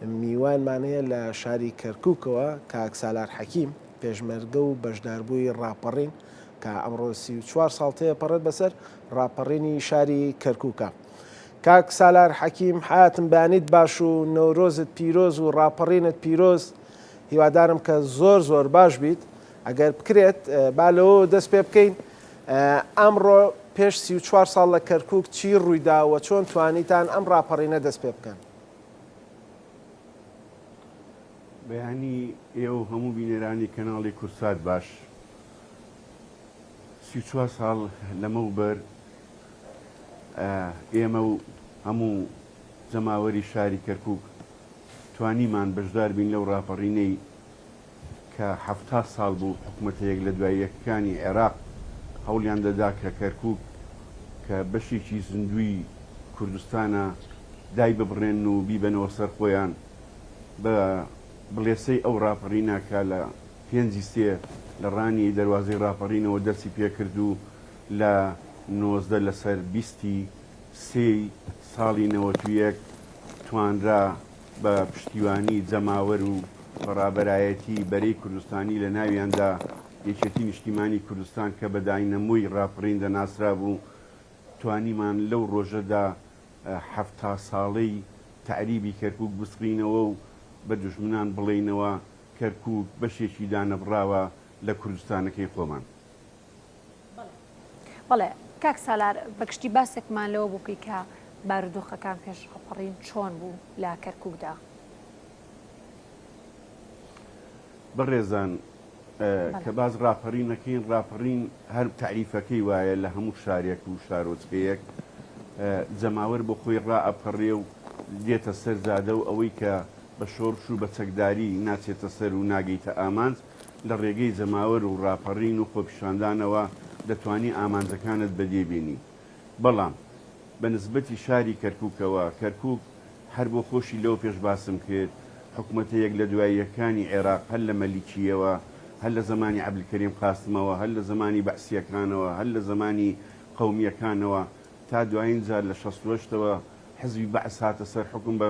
میوانمانەیە لە شاری کەرکووکەوە کاک سالار حەکیم پێشمەرگە و بەشداربووی ڕاپەڕین کە ئەمڕۆ 34 ساڵتەیە پەڕێت بەسەر ڕاپەڕینی شاری کەرکووکە. کاک سالار حەکیم حیاتم بانیت باش و نەورۆزت پیرۆز و ڕاپەڕینت پیرۆز. هیوادارم کە زۆر باش بیت. ئەگەر بکرێت با لەوە دەست پێ بکەین ئەمڕۆ پێش 34 ساڵ لە کەرکووک چی ڕوویداوە چۆن توانیتان ئەم ڕاپەڕینە دەست پێ بکەن؟ بەیانی ئێوە هەموو بینێرانی کەناڵی کورسات باش 34 ساڵ لەمەوبەر ئێمە و هەموو جەماوەری شاری کەرکووک توانیمان بەشدار بین لەو ڕاپەڕینەی کە 70 ساڵ بوو حکوومەتەیەک لە دواییەکانی عێراق هەوڵیان دەدا کە کەرکووک کە بەشێکی زیندوی کوردستانە دای ببڕێن و بیبەنەوە سەر خۆیان بە بڵێسەی ئەو ڕاپەڕینەکە لە پێنجی سێ لە ڕانی دەواازەی ڕاپەڕینەوە دەستی پێکرد و لە 19 لەسەر 20 ساڵی 91 توانرا بە پشتیوانی جەماوەر و بەڕابەرایەتی بەرەی کوردستانی لە ناویاندا یەکێتی نیشتیمانی کوردستان کە بەداینەمووی ڕاپەڕین دەناسرا بوو توانیمان لەو ڕۆژەدا 70 ساڵەی تعریبی کەرکووک بسڕینەوە و بە دوژمنان بڵێنەوە کەرکووک بەشێکی دانەبراوە لە کوردستانەکەی خۆمان. بەڵێ کاک سالار بەگشتی باسێکمان لەوە بووکەی کە بارودۆخەکان پێش ڕاپەڕین چۆن بوو لە کەرکووکدا؟ بەڕێزان کە باز ڕاپەڕینەکەین ڕاپەڕین هەر تعریفەکەی وایە لە هەموو شارێک و شارۆچکەیەک جەماوەر بۆ خۆی ڕائەپەڕێ و دێتە سەر زادە و ئەوەی کە بە شۆڕش و بە چەکداری ناچێتە سەر و ناگەیتە ئامانج لە ڕێگەی جەماوەر و ڕاپەڕین و خۆپیشاندانەوە دەتوانی ئامانجەکانت بەدێبێنی. بەڵام بە نسبەتی شاری کەرکووکەوە کەرکووک هەر بۆ خۆشی لەو پێش باسم کرد حکوومەتەیەک لە دواییەکانی عێراق هەر لە مەلیکیەوە هەر لە زمانی عەبدولکەریم قاسمەوە هەر لە زمانی بەعسیەکانەوە هەر لە زمانی قەومیەکانەوە تا دوایین جار لە 68ەوە حزبی بەعس هاتە سەر حکوم بە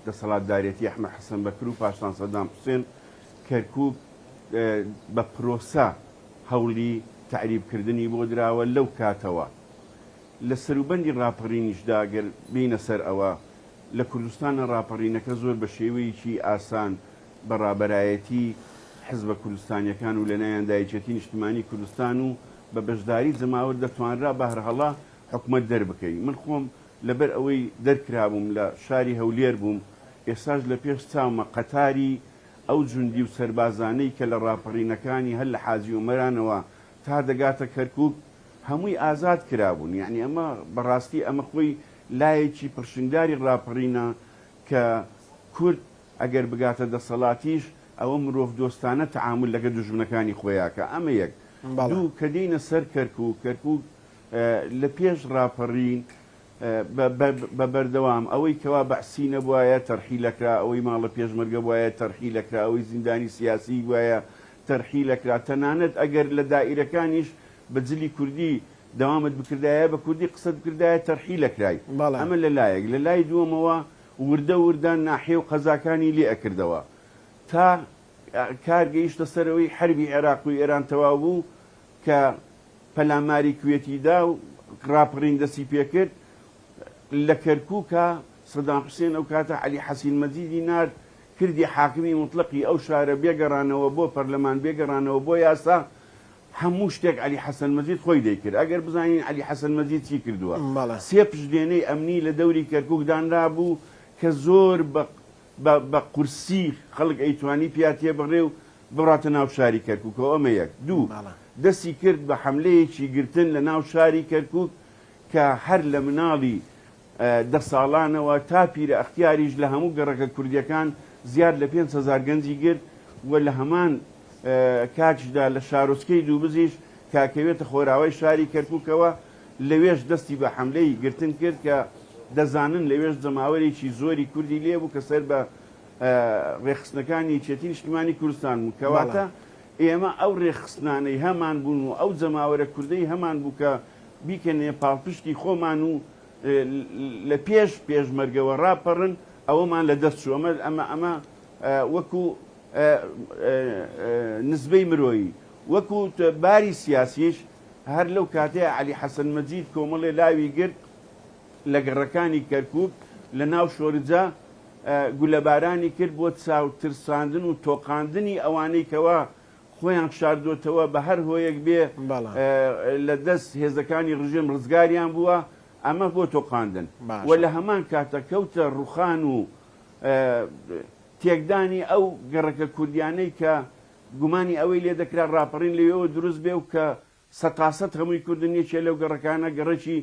دەسەڵاتدارێتی ئەحمەد حەسەن بەکر و پاشان سەدام حوسێن کەرکووک بە پرۆسە هەوڵی تعریبکردنی بۆ دراوە لەو کاتەوە لە سەروبەندی ڕاپەڕینیشدا گەر بینە سەر ئەوە لە کوردستانە ڕاپەڕینەکە زۆر بە شێوەیەکی ئاسان بەڕابەرایەتی حزبە کوردستانیەکان و لە نایەندا یەکێتی نیشتیمانی کوردستان و بە بەشداری جەماوەر دەتوانرا بە هەرهەڵا حکوومەت دەربکەی. من خۆم لەبەر ئەوەی دەرکرابووم لە شاری هەولێر بووم ئێستاش لە پێش چاومە قەتاری ئەو جوندی و سەربازانەی کە لە ڕاپەڕینەکانی هەر لە حاجی ومەرانەوە تا دەگاتە کەرکووک هەمووی ئازاد کرابوون. یعنی ئەمە بەڕاستی ئەمە خۆی لایەکی پرشنگداری ڕاپەڕینە کە کورد ئەگەر بگاتە دەسەڵاتیش ئەوە مرۆڤ دۆستانە تەعامل لەگە دوژمنەکانی خۆیاکە. ئەمە یەک. دوو کە دێنە سەر کەرکووک لە پێش ڕاپەڕین بە بەردەوام ئەوەی کەوا بەعسی نەبووایە تەرحیلەکرا ئەوەی ماڵە پێشمەرگە بووایە تەرحیلەکرا ئەوەی زیندانی سیاسی وایە تەرحیلەکرا تەنانەت ئەگەر لە دائیرەکانیش بە جلی کوردی دەوامت بکردایە بە کوردی قسەت بکردایە تەرحیلەکرای. ئەمە لەلایەک لە لای دووەمەوە وردە ناحێ و قەزاکانی لێ ئەکردەوە تا کارگەیشتە سەرەوەی حربی عێراق و ئێران تەواو بوو کە پەلاماری کوێتیدا و ڕاپەڕین دەستی پێکرد لە کەرکووکە سەدام حوسێن ئەو کاتە عەلی حەسین مەجیدی نارد کردی حاکمی مطلقی ئەو شارە بێگەڕانەوە بۆ پەرلەمان بێگەڕانەوە بۆ یاسا هەموو شتێک عەلی حەسەن مەجید خۆی دەیکرد. ئەگەر بزانین عەلی حەسەن مەجید چی کردووە سێ پشتێنەی ئەمنی لە دەوری کەرکووک دانرا بوو کە زۆر بە قورسی خەڵک ئەیتوانی پیاتێ بڕێ و بڕاتە ناو شاری کەرکووکەوە. ئەمە یەک. دوو دەستی کرد بە حەملەیەکی گرتن لە ناو شاری کەرکووک کە هەر لە مناڵی 10 ساڵانەوە تا پیرە ئەختیاریش لە هەموو گەڕەکە کوردیەکان زیاد لە 5,000 گەنجی گرت و لە هەمان کاتشدا لە شارۆچکەی دووبزیش کاکەوێتە خۆراوی شاری کەرکووکەوە لەوێش دەستی بە حەملەی گرتن کرد کە دەزانن لەوێش جەماوەرێکی زۆری کوردی لێبوو کە سەر بە ڕێخستنەکانی یەکێتی نیشتیمانی کوردستان بوو. کەواتە ئێمە ئەو ڕێخستنانەی هەمان بوون و ئەو جەماوەرە کوردەی هەمان بوو کە بیکەنێ پاڵپشتی خۆمان و لە پێشمەرگەوە ڕاپەڕن ئەوەمان لە دەست چوو ئەمە وەکو نسبەی مرۆیی وەکو باری سیاسیش هەر لەو کاتەیە عەلی حەسەن مەجید کۆمەڵێ لاوی گرت لە گەڕەکانی کەرکووک لە ناو شۆرجە گولەبارانی کرد بۆ چاوترساندن و تۆقاندنی ئەوانەی کەوا خۆیان شاردوتەوە بە هەر هۆیەک بێ لە دەست هێزەکانی ڕژێم ڕزگاریان بووە ئەمە بۆ تۆقاندن و لە هەمان کاتە کەوتە ڕوخان و تێکدانی ئەو گەڕەکە کوردیانەی کە گومانی ئەوەی لێ دەکرا ڕاپەڕین لەوێەوە دروست بێ و کە سەتاسەد هەمووی کوردنیەکێ لەو گەڕەکانە گەڕەکی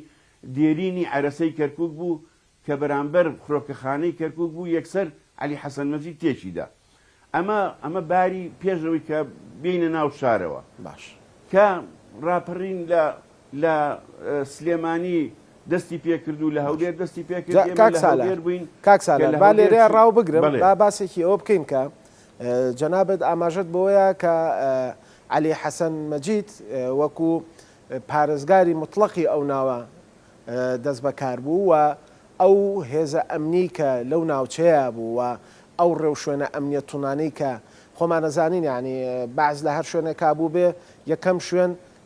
دێرینی عەرەسەی کەرکووک بوو کە بەرامبەر فڕۆکەخانەی کەرکووک بوو یەکسەر عەلی حەسەن مەجید تێکیدا ئەمە باری پێشەوەی کە بینە ناو شارەوە باش کە ڕاپەڕین لە سلێمانی دەستی پێکرد و لە هەولێر دەستی پێکرد بووین کاک سالار با لێرەیە ڕاو بگرم با باسێکی ئەوە بکەین کە جەنابەت ئاماژەت بۆیە کە عەلی حەسەن مەجید وەکو پارێزگاری مطلقی ئەو ناوە دەست بەکار بوو و ئەو هێزە ئەمنی کە لەو ناوچەیە بوو و ئەو ڕێو شوێنە ئەمنیە تونانەی کە خۆمان نەزانین ینی باز لە هەر شوێنێک بوو بێ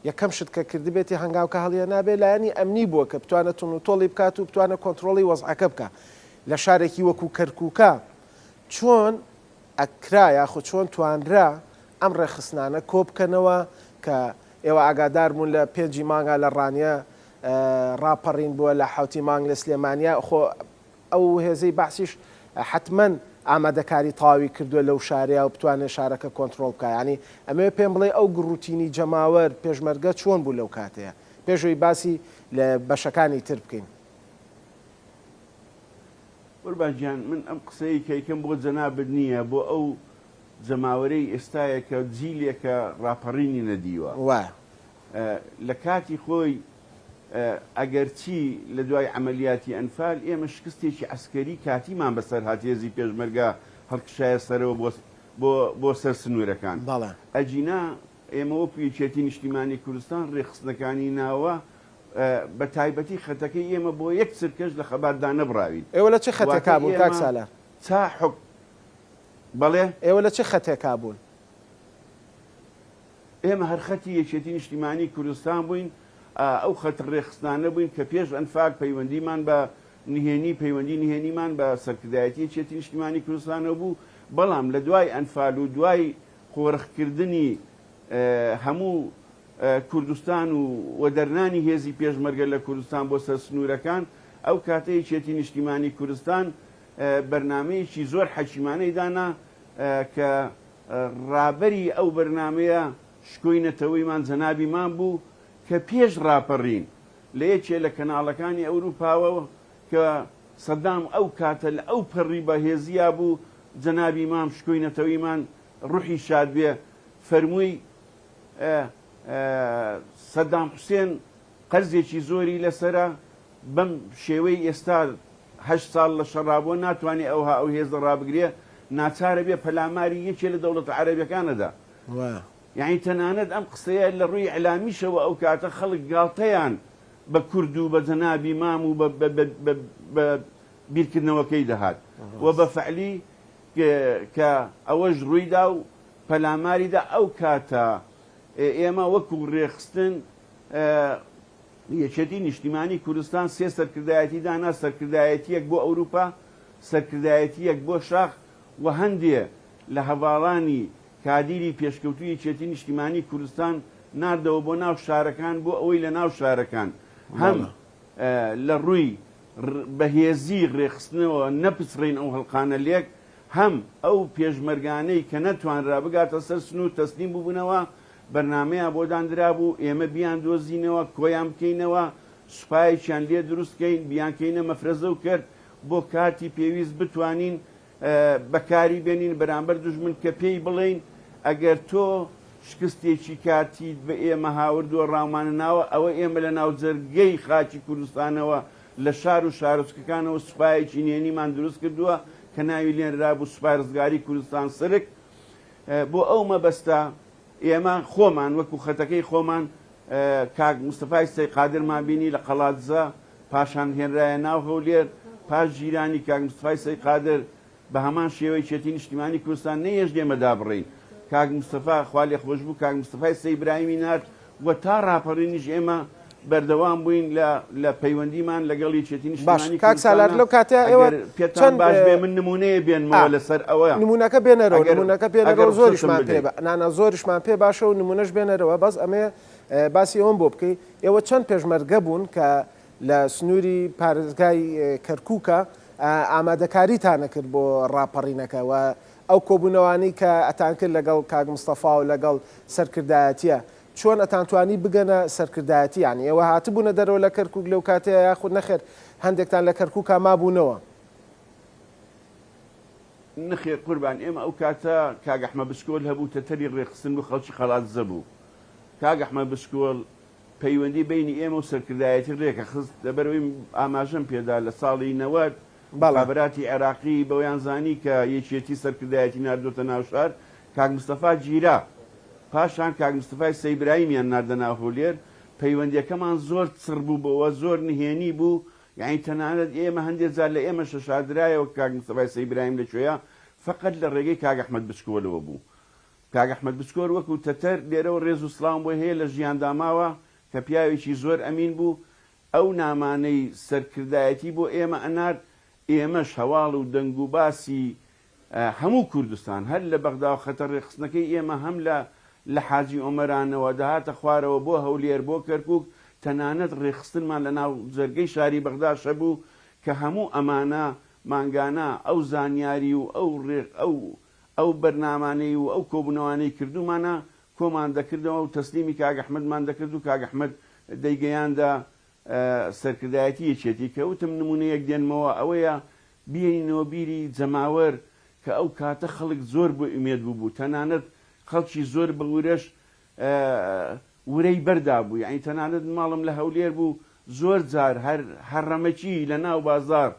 یەکەم شت کە کردی بێتی هەنگاوکە هەڵیە نابێ لایەنی ئەمنی بووە کە بتوانێت تون و تۆڵی بکات و بتوانێت کۆنتترۆڵی وەزعەکە بکە لە شارێکی وەکو کەرکووکە چۆن ئەکرا یاخۆ چۆن توانرا ئەم ڕێخستانە کۆبکەنەوە کە ئێوە ئاگادار بوون لە 5 مانگە لە ڕانیە ڕاپەڕین بووە لە 7 مانگ لە سلێمانیا خۆ ئەو هێزەی باسیش حتمما ئامادەکاری تاوی کردووە لەو شارەیە و بتوانێت شارەکە کۆنتترۆل بکە ینی ئەمێ پێم بڵێ ئەو گروتینی جەماوەر پێشمەرگە چۆن بوو لەو کاتەیە پێشەوەی باسی لە بەشەکانی تر بکەین. قوربانگیان من ئەم قسەی کەیکەم بۆ جەنابەت نییە بۆ ئەو جەماوەرەی ئێستایە کە جیلێکە ڕاپەڕینی نەدیوە لە کاتی خۆی ئەگەرچی لە دوای عملیاتی ئەنفال ئێمە شکستێکی ئەسکەری کاتیمان بەسەر هاتێزی پێشمەرگە هەڵکشایە سەرەوە بۆ سەر سنوورەکان ئەجینا ئێمە وەکو یەکێتی نیشتیمانی کوردستان ڕێخستنەکانی ناوە بە تایبەتی خەتەکەی ئێمە بۆ یەک سرکەش لە خەباتدا نەبراوین. ئێوە لە چه خەتێکا بوون کاک سالار؟ بەڵێ ئێوە لە چه خەتێکا بوون؟ ئێمە هەر خەتی یەکێتی نیشتیمانی کوردستان بووین ئەو خەت ڕێخستانە بووین کە پێش ئەنفاک پەیوەندیمان بە پەیوەندی نهێنیمان بە سەرکردایەتی یەکێتی نیشتیمانی کوردستانە بوو بەڵام لە دوای ئەنفال و دوای قۆڕەخکردنی هەموو کوردستان و وەدەرنانی هێزی پێشمەرگە لە کوردستان بۆ سەر سنوورەکان ئەو کاتە یەکێتی نیشتیمانی کوردستان بەرنامەیەکی زۆر حەکیمانەی دانا کە ڕابەری ئەو بەرنامەیە شکۆینەتەوەیمان جەنابیمان بوو کە پێش ڕاپەڕین لە یەکێ لە کەناڵەکانی ئەوروپاوە کە سەدام ئەو کاتە لە ئەو پەڕی بەهێزیە بوو جەنابی مام شکۆینەتەوەیمان ڕوحی شاد بێ فەرمووی سەدام حوسێن قەرزێکی زۆری لەسرە بەم شێوەی ئێستا 8 ساڵ لە شەڕابووە ناتوانێت ئەوها ئەو هێزە ڕابگرێ ناچارە بێ پەلاماری یەکێ لە دەوڵەتە عەرەبیەکانەدا یعنی تەنانەت ئەم قسەیە لە ڕووی ئەلامیشەوە ئەو کاتە خەڵک گاڵتەیان بە کورد و بە جەنابی مام و بە بیرکردنەوەکەی دەهات و بە فەعلی کە ئەوەش ڕوویدا و پەلاماریدا ئەو کاتە ئێمە وەکو ڕێخستن یەکێتی نیشتیمانی کوردستان 3 سەرکردایەتی دانا سەرکردایەتیەک بۆ ئەوروپا سەرکردایەتیەک بۆ شاخ و هەندێ لە هەواڵانی کادیری پێشکەوتوی یەکێتی نیشتیمانی کوردستان ناردەوە بۆ ناو شارەکان بۆ ئەوەی لە ناو شارەکان هەم لە ڕووی بەهێزی ڕێخستنەوە نەپسڕین ئەو هەڵقانە لێک هەم ئەو پێشمەرگانەی کە نەتوانرا بگاتە سەر سنوور تەسلیم بووبوونەوە بەرنامەیە بۆ دانرا بوو ئێمە بیان دۆزینەوە کۆیان بکەینەوە سوپایەکیان لێ دروستکەین بیانکەینە مەفرەزە و کرد بۆ کاتی پێویست بتوانین بەکاری بێنین بەرامبەر دوژمن کە پێی بڵێین ئەگەر تۆ شکستێکی کاتیت بە ئێمە هاوردووە ڕاومانە ناوە ئەوە ئێمە لە ناو جەرگەی خاکی کوردستانەوە لە شار و شارۆچکەکانەوە سوپایەکی نێنیمان دروست کردووە کە ناوی لێنرا بوو سوپای ڕزگاری کوردستان سرک بۆ ئەو مەبەستە ئێمە خۆمان وەکو خەتەکەی خۆمان کاک مستەفای سەی قادرمان بینی لە قەڵاتزە پاشان هێنرایە ناو هەولێر پاش ژیرانی کاک مستفای سەی قادر بە هەمان شێوەی چێتی نیشتیمانی کوردستان نەیەش دێمەدا بڕین کاک مستەفا خوا لێ خۆش بوو کاک مستەفای سەی ئیبراهیمی نارد وە تا ڕاپەڕینیش ئێمە بەردەوام بووین لە پەیوەندیمان لەگەڵی چێتی نیشتیمانی کاک سالار لەو کاتێ ئێوە پێتان باش بێ من نمونەیە بێنمەوە لەسەر ئەوە نمونونەکە بێنەرەوە نمونونەکە بێنەرەوە زۆریشمان پێ نانە زۆریشمان پێ باشە و نمونەش بێنەرەوە بەس ئەمێ باسی ئەوم بۆ بکەی ئێوە چەند پێشمەرگە بوون کە لە سنووری پارێزگای کەرکووکە ئامادەکاریتانە کرد بۆ ڕاپەڕینەکە و ئەو کۆبوونەوانی کە ئەتان کرد لەگەڵ کاک مستەفا و لەگەڵ سەرکردایەتیە چۆن ئەتانتوانی بگەنە سەرکردایەتی ینی ئێوە هاتبوونە دەرەوە لە کەرکووک لەو کاتەیە یاخود نەخێر هەندێکتان لە کەرکووکە مابوونەوە نخێر قوربان ئێمە ئەو کاتە کاک ئەحمەد بسکۆل هەبوو تەتەری ڕێخستن و خەڵکی خەڵات زەبوو کاک ئەحمەد بسکۆل پەیوەندی بینی ئێمە و سەرکردایەتی ڕێکە خست لەبەرەوەی ئاماژەم پێدا لە ساڵی 90 بەڵابراتی عێراقی بەویان زانی کە یەکێتی سەرکردایەتی ناردۆتە ناو شار کاک مستەفا گیرا پاشان کاک مستەفای سەی ئیبراهیمیان ناردە ناو هەولێر پەیوەندیەکەمان زۆر چڕ بوو بەوە زۆر نهێنی بوو یعنی تەنانەت ئێمە هەندێک جار لە ئێمە شەشادرایەوە کاک مستەفای سەی ئیبراهیم لەکوێیە فقط لە ڕێگەی کاک ئەحمەد بسکۆلەوە بوو کاک ئەحمەد بسکۆر وەکو تەتەر لێرەوە ڕێز و سڵام بۆ هەیە لە ژیانداماوە کە پیاوێکی زۆر ئەمین بوو ئەو نامانەی سەرکردایەتی بۆ ئێمە ئەنارد ئێمەش هەواڵ و دەنگ و باسی هەموو کوردستان هەر لە بەغدا و خەتەر ڕێخستنەکەی ئێمە هەم لە حاجی ئۆمەرانەوە دەهاتە خوارەوە بۆ هەولێر بۆ کەرکووک تەنانەت ڕێخستنمان لە ناو جەرگەی شاری بەغدا شەبوو کە هەموو ئەمانە مانگانە ئەو زانیاری و ئەو بەرنامانەی و ئەو کۆبوونەوانەی کردومانە کۆمان دەکردەوە و تەسلیمی کاک ئەحمەدمان دەکرد و کاک ئەحمەد دەیگەیاندا سەرکردایەتی یەکێتی کە وتم نمونەیەک دێنمەوە ئەوەیە بینەوە بیری جەماوەر کە ئەو کاتە خەڵک زۆر بۆ ئومێد بوو تەنانەت خەڵکی زۆر بەورەش ورەی بەردا بوو یعنی تەنانەت ماڵم لە هەولێر بوو زۆر جار هەرڕەمەکی لە ناو بازار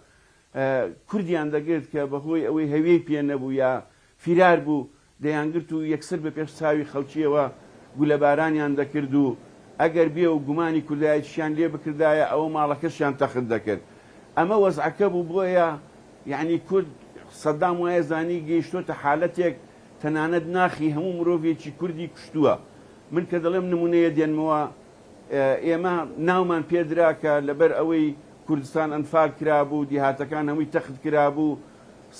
کوردیان دەگرت کە بەهۆی ئەوەی هەوێی پێ نەبوو یا فیرار بوو دەیانگرت و یەکسەر بە پێش چاوی خەڵکیەوە گولەبارانیان دەکرد و ئەگەر بێ و گومانی کوردایەتیشیان لێ بکردایە ئەوە ماڵەکەشیان تەخت دەکرد ئەمە وەزعەکە بوو بۆیە یعنی کورد سەدام وایە زانی گەیشتۆتە حالەتێک تەنانەت ناخی هەموو مرۆڤێکی کوردی کوشتووە من کە دەڵێم نمونەیە دێنمەوە ئێمە ناومان پێدرا کە لەبەر ئەوەی کوردستان ئەنفال کرابوو دیهاتەکان هەمووی تەخت کرابوو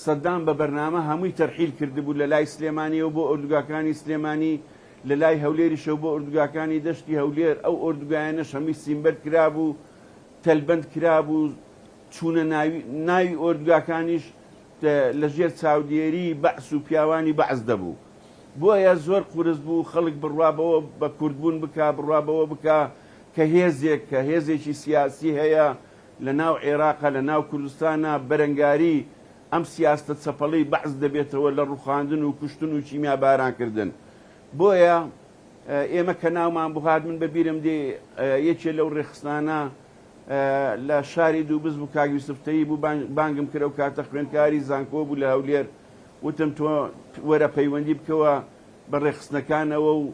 سەدام بە بەرنامە هەمووی تەرحیل کردبوو لە لای سلێمانیەوە بۆ ئۆردوگاکانی سلێمانی لە لای هەولێریشەوە بۆ ئۆردوگاکانی دەشتی هەولێر ئەو ئۆردوگایانەش هەمووی سیمبەر کرابوو تەلبەند کرابوو چوونە ناوی ئۆردوگاکانیش لەژێر چاودێری بەعس و پیاوانی بەعس دەبوو بۆیە زۆر قورس بوو خەڵک بڕوابەوە بە کوردبوون بکە بڕوابەوە بکە کە هێزێکی سیاسی هەیە لە ناو عێراقە لە ناو کوردستانە بەرەنگاری ئەم سیاستە چەپەڵەی بەعس دەبێتەوە لە ڕوخاندن و کوشتن و چیمیا بارانکردن بۆیە ئێمە کە ناومان بهات من بەبیرم دێ یەکێ لەو ڕێخستانە لە شاری دووبز بوو کاک یوسفتەیی بوو بانگم کرە و کاتە خوێندکاری زانکۆ بوو لە هەولێر وتم تۆ وەرە پەیوەندی بکەوە بە ڕێخستنەکانەوە و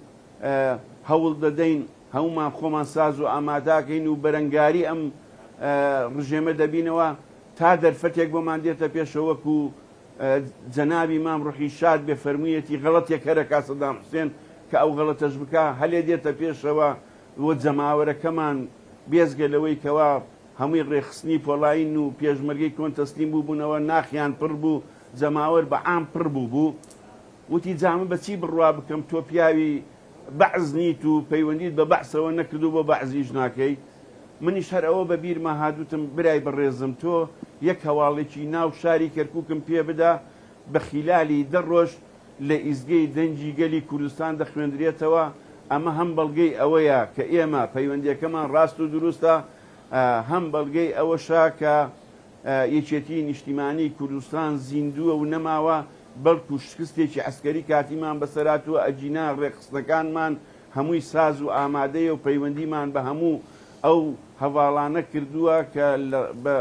هەوڵ دەدەین هەمومان خۆمان ساز و ئاماداکەین و بەرەنگاری ئەم ڕژێمە دەبینەوە تا دەرفەتێک بۆمان دێتە پێشەوەکو جەنابی مام ڕوحی شاد بێ فەرموویەتی غەڵەتێک هەرە کا سەدام حوسێن کە ئەو غەڵەتەش بکە هەلێ دێتە پێشەوە وە جەماوەرەکەمان بێزگە لەوەی کەوا هەمووی ڕێخستنی پۆڵین و پێشمەرگەی کۆن تەسلیم بوو بوونەوە ناخیان پڕ بوو جەماوەر بە عام پڕ بوو وتی جامە بەچی بڕوا بکەم تۆ پیاوی بەعز نیت و پەیوەندیت بە بەعسەوە نەکردو بۆ بەعزیش ناکەی منیش هەر ئەوە بە بیرما هادوتم برای بەڕێزم تۆ یەک هەواڵێکی ناو شاری کەرکووکم پێ بدا بە خیلالی دەڕۆژ لە ئیزگەی دەنجی گەلی کوردستان دەخوێندرێتەوە ئەمە هەم بەڵگەی ئەوەیە کە ئێمە پەیوەندیەکەمان ڕاست و دروستە هەم بەڵگەی ئەوەشا کە یەکێتی نیشتیمانی کوردستان زیندووە و نەماوە بەڵکو شکستێکی عەسکەری کاتیمان بەسەراتوە ئەجینا ڕێخستنەکانمان هەمووی ساز و ئامادەیە و پەیوەندیمان بە هەموو ئەو هەواڵانە کردووە کە بە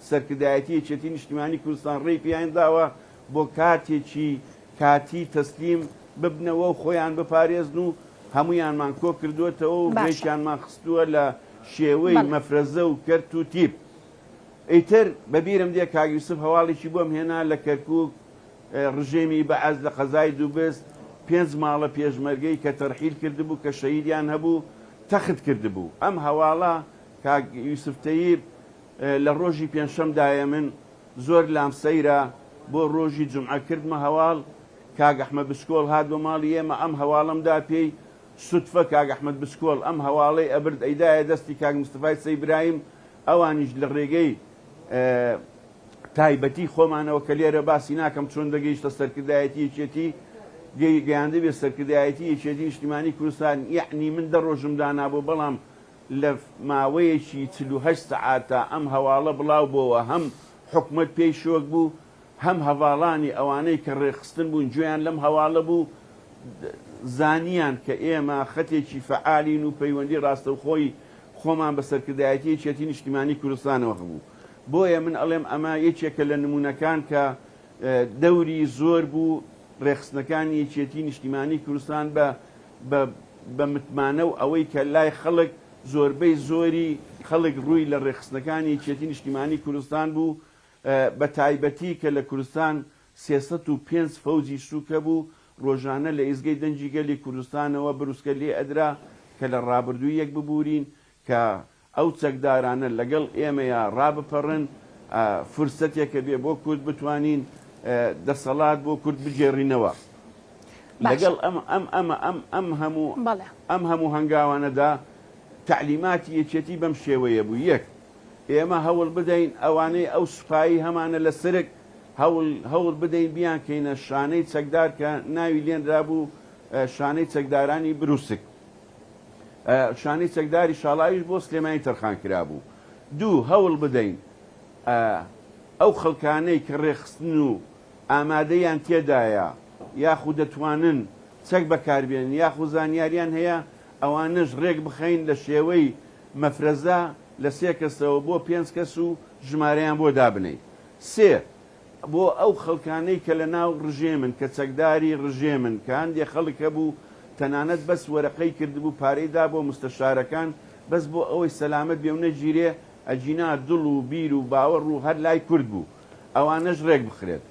سەرکردایەتی یەکێتی نیشتیمانی کوردستان ڕێی پێیان داوە بۆ کاتێکی کاتی تەسلیم ببنەوە و خۆیان بپارێزن و هەمویانمان کۆ کردوێتەوە و ڕێکیانمان خستووە لە شێوەی مەفرەزە و کەرت و تیپ ئەیتر بەبیرم دێ کاگیوسف هەواڵێکی بۆم هێنا لە کەرکووک ڕژێمی بەعەز لە قەزای دووبست 5 ماڵە پێشمەرگەی کە تەرحیل کردبوو کە شەهیدیان هەبوو تەخت کردبوو. ئەم هەواڵە کاک یوسف تەیب لە ڕۆژی پێنجشەمدایە من زۆر لام سەیرە بۆ ڕۆژی جومعە کردمە هەواڵ کاک ئەحمەد بسکۆڵ هات بۆ ماڵی ئێمە ئەم هەواڵەمدا پێی سوتفە کاک ئەحمەد بسکۆڵ ئەم هەواڵەی ئەبرد ئەیدایە دەستی کاک مستەفای سەیبراهیم ئەوانیش لە ڕێگەی تایبەتی خۆمانەوە کە لێرە باسی ناکەم چۆن دەگەیشتە سەرکردایەتی یەکێتی گەیاندە بێ سەرکردایەتی یەکێتی نیشتیمانی کوردستان یعنی من دە ڕۆژم دانابوو بەڵام لە ماوەیەکی 48 سەعاتە ئەم هەواڵە بڵاو بووەوە هەم حکومەت پێی شۆک بوو هەم هەواڵانی ئەوانەی کە ڕێخستن بوون گوێیان لەم هەواڵە بوو زانیان کە ئێمە خەتێکی فعالین و پەیوەندی ڕاستەوخۆی خۆمان بە سەرکردایەتی یەکێتی نیشتیمانی کوردستانەوە هەبوو. بۆیە من ئەڵێم ئەمە یەکێکە لە نمونونەکان کە دەوری زۆر بوو ڕێخستنەکانی یەکێتی نیشتیمانی کوردستان بە متمانە و ئەوەی کە لای خەڵک زۆربەی زۆری خەڵک ڕووی لە ڕێخستنەکانی یەکێتی نیشتیمانی کوردستان بوو بە تایبەتی کە لە کوردستان 305 فەوزی سووکە بوو ڕۆژانە لە ئیزگەی دەنجی گەلی کوردستانەوە بروسکە لێ ئەدرا کە لە ڕابردووی یەک ببورین کە ئەو چەکدارانە لەگەڵ ئێمەیە ڕابپەڕن فرسەتێکە بێ بۆ کورد بتوانین دەسەڵات بۆ کورد بجێڕینەوە لەگەڵ ئەم هەموو هەنگاوانەدا تعلیماتی یەکێتی بەم شێوەیە بوو. یەک ئێمە هەوڵ بدەین ئەوانەی ئەو سوپایی هەمانە لە سرک هەوڵ بدەین بیان کەینە شانەی چەکدار کە ناوی لێنرا بوو شانەی چەکدارانی بروسک شانەی چەکداری شاڵاویش بۆ سلێمانی تەرخان کرا بوو. دوو هەوڵ بدەین ئەو خەڵکانەی کە ڕێخستن و ئامادەیان تێدایە یاخود دەتوانن چەک بەکاربێن یاخود زانیاریان هەیە ئەوانش ڕێک بخەین لە شێوەی مەفرەزا لە 3 کەسەوە بۆ 5 کەس و ژمارەیان بۆ دابنەی. سێ بۆ ئەو خەڵکانەی کە لە ناو ڕژێمن کە چەکداری ڕژێمن کە هەندێک خەڵک هەبوو تەنانەت بەس وەرەقەی کردبوو پارەیدا بۆ مستەشارەکان بەس بۆ ئەوەی سەلامەت بێ و نەگیرێ ئەجینا دڵ و بیر و باوەڕ و هەر لای کورد بوو ئەوانەش ڕێک بخرێت.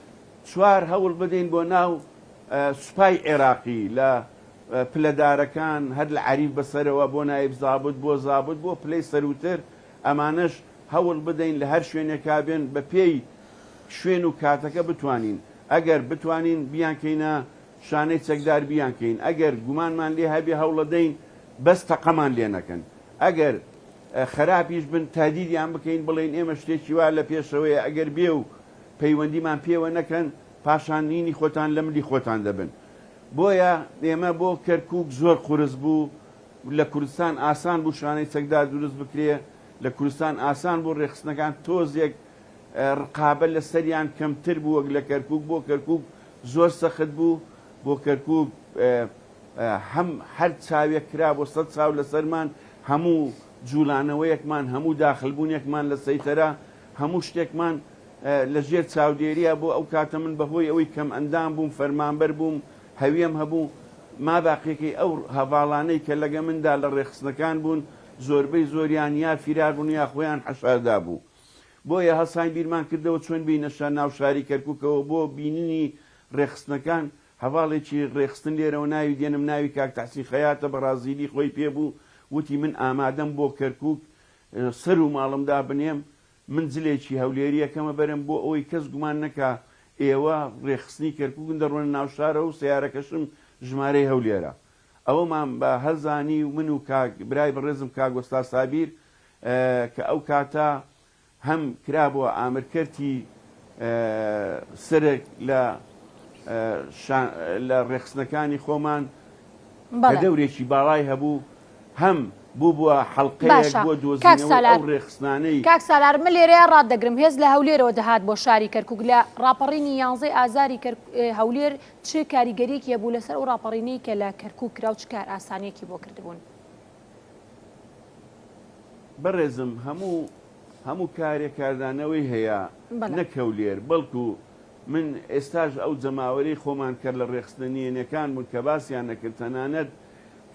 چوار هەوڵ بدەین بۆ ناو سوپای عێراقی لە پلەدارەکان هەر لە عەریف بەسەرەوە بۆ نایب زابوت بۆ زابوت بۆ پلەی سەروتر ئەمانەش هەوڵ بدەین لە هەر شوێنێکا بێن بە پێی شوێن و کاتەکە بتوانین ئەگەر بتوانین بیانکەینە شانەی چەکدار بیانکەین ئەگەر گومانمان لێ هەبێ هەوڵەدەین بەس تەقەمان لێ نەکەن ئەگەر خراپیش بن تادیدیان بکەین بڵێن ئێمە شتێکی وا لە پێشەوەیە ئەگەر بێ و پەیوەندیمان پێوە نەکەن پاشان نینی خۆتان لە ملی خۆتان دەبن. بۆیە ئێمە بۆ کەرکووک زۆر قورس بوو لە کوردستان ئاسان بوو شانەی چەکدار دروست بکرێ لە کوردستان ئاسان بوو ڕێخستنەکان تۆزێک ڕقابە لە سەریان کەمتر بوو وەک لە کەرکووک بۆ کەرکووک زۆر سەخت بوو بۆ کەرکووک هەر چاوێک کرا بۆ 100 چاو لەسەرمان هەموو جوولانەوەیەکمان هەموو داخلبوونێکمان لە سەیتەرا هەموو شتێکمان لە ژێر چاودێریە بۆ ئەو کاتە من بەهۆی ئەوەی کەم ئەندام بووم فەرمانبەر بووم هەویەم هەبوو ماباقیەکەی ئەو هەواڵانەی کە لەگە مندا لە ڕێخستنەکان بوون زۆربەی زۆریان یا فیرار بوون یا خۆیان حەشاردا بوو. بۆیە هەسان بیرمان کردەوە چۆن بینەشە ناو شاری کەرکووکەوە بۆ بینینی ڕێخستنەکان هەواڵێکی ڕێخستن لێرەوە ناوی دێنم ناوی کاک تەحسین خەیاتە بەڕازیلی خۆی پێبوو وتی من ئامادەم بۆ کەرکووک سەر و ماڵمدا بنێم من جلێکی هەولێریەکەمە بەرم بۆ ئەوەی کەس گومان نەکا ئێوە ڕێخستنی کەرکووکن دەڕۆنە ناو شارە و سیارەکەشم ژمارەی هەولێرە ئەوەمان بە هەزانی و من و برای بەڕێزم کاک وەستا سابیر کە ئەو کاتە هەم کرابووە ئامرکەرتی سەرێک لە ڕێخستنەکانی خۆمان کە دەورێکی باڵای هەبوو هەم بووە حەڵقەیەک بۆ دۆزینەوەی ئەو ڕێخستانەی. کاک سالار من لێرەیە ڕاددەگرم هێز لە هەولێرەوە دەهات بۆ شاری کەرکووک لە ڕاپەڕینی 11 ئازاری هەولێر چ کاریگەریەکی هەبوو لەسەر ئەو ڕاپەڕینەی کە لە کەرکووک کرا و چ کار ئاسانیەکی بۆ کردبوون؟ بەڕێزم هەموو کارێک کاردانەوەی هەیە نەک هەولێر بەڵکو من ئێستاش ئەو جەماوەری خۆمان کرد لە ڕێخستنیێنەکان بوون کە باسییان نەکرد تەنانەت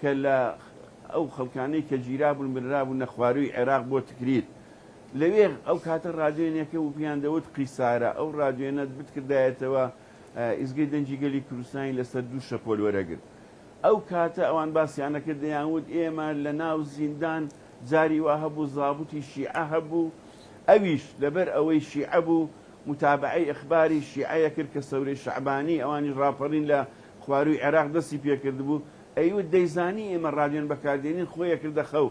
کە لە ئەو خەڵکانەی کە گیرا بوون برا بوون نە خواروی عێراق بۆ تکریت لەوێ ئەو کاتە رادیۆنێکە و پیان دەوت قیسارە ئەو رادیۆنەت بکردایەتەوە ئیزگەی دەنجی گەلی کوردستانی لەسەر دوو شەپۆل وەرەگرت ئەو کاتە ئەوان باسییانەکە دەیانوت ئێمە لە ناو زیندان جاری وا هەبوو زابوتی شیعە هەبوو ئەویش لەبەر ئەوەی شیعە بوو متابعی ئەخباری شیعەیە کرد کە سەورەی شەعبانی ئەوانی ڕاپەڕین لە خواروی عێراق دەستی پێکرد بوو ئەیوت دەیزانی ئێمە رادیۆن بەکاردێنین خۆیە کردە خەو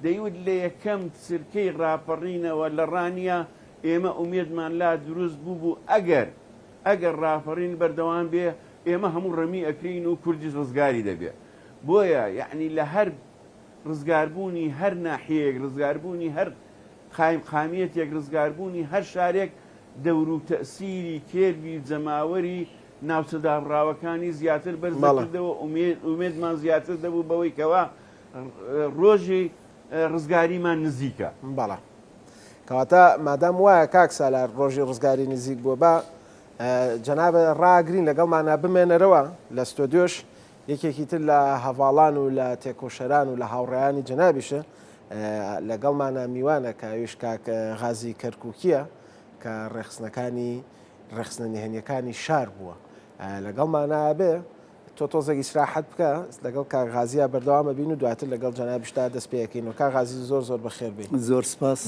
دەیوت لە یەکەم سرکەی ڕاپەڕینەوە لە ڕانیا ئێمە ئومێدمان لا دروست بوو ئەگەر ڕاپەڕین بەردەوام بێ ئێمە هەموو ڕەمی ئەکرین و کوردیش ڕزگاری دەبێ بۆیە یعنی لە هەر ڕزگاربوونی هەر ناحەیەک ڕزگاربوونی هەر خامیەتێک ڕزگاربوونی هەر شارێک دەور و تەسیری کێربی جەماوەری ناوچەدابڕاوەکانی زیاتر بەرزەکردەوە ئومێدمان زیاتر دەبوو بەوەی کەوا ڕۆژی ڕزگاریمان نزیکە بەڵە کەواتە مادام وایە کاک سالار ڕۆژی ڕزگاری نزیک بووە بە جەنابە ڕاگرین لەگەڵمانە بمێنەرەوە لە ستۆدیۆش یەکێکی تر لە هەواڵان و لە تێکۆشەران و لە هاوڕێیانی جەنابیشە لەگەڵمانە میوانە کاویش کاک غازی کەرکووکیە کە ڕێخستنە نهێنیەکانی شار بووە لەگەڵمانە بێ تۆ تۆزێک ئیسراحەت بکە لەگەڵ کاک غازیە بەردەوامە بین و دواتر لەگەڵ جەنابیشتا دەست پێەکەین و کاک غازی زۆر بەخێر بین زۆر سپاس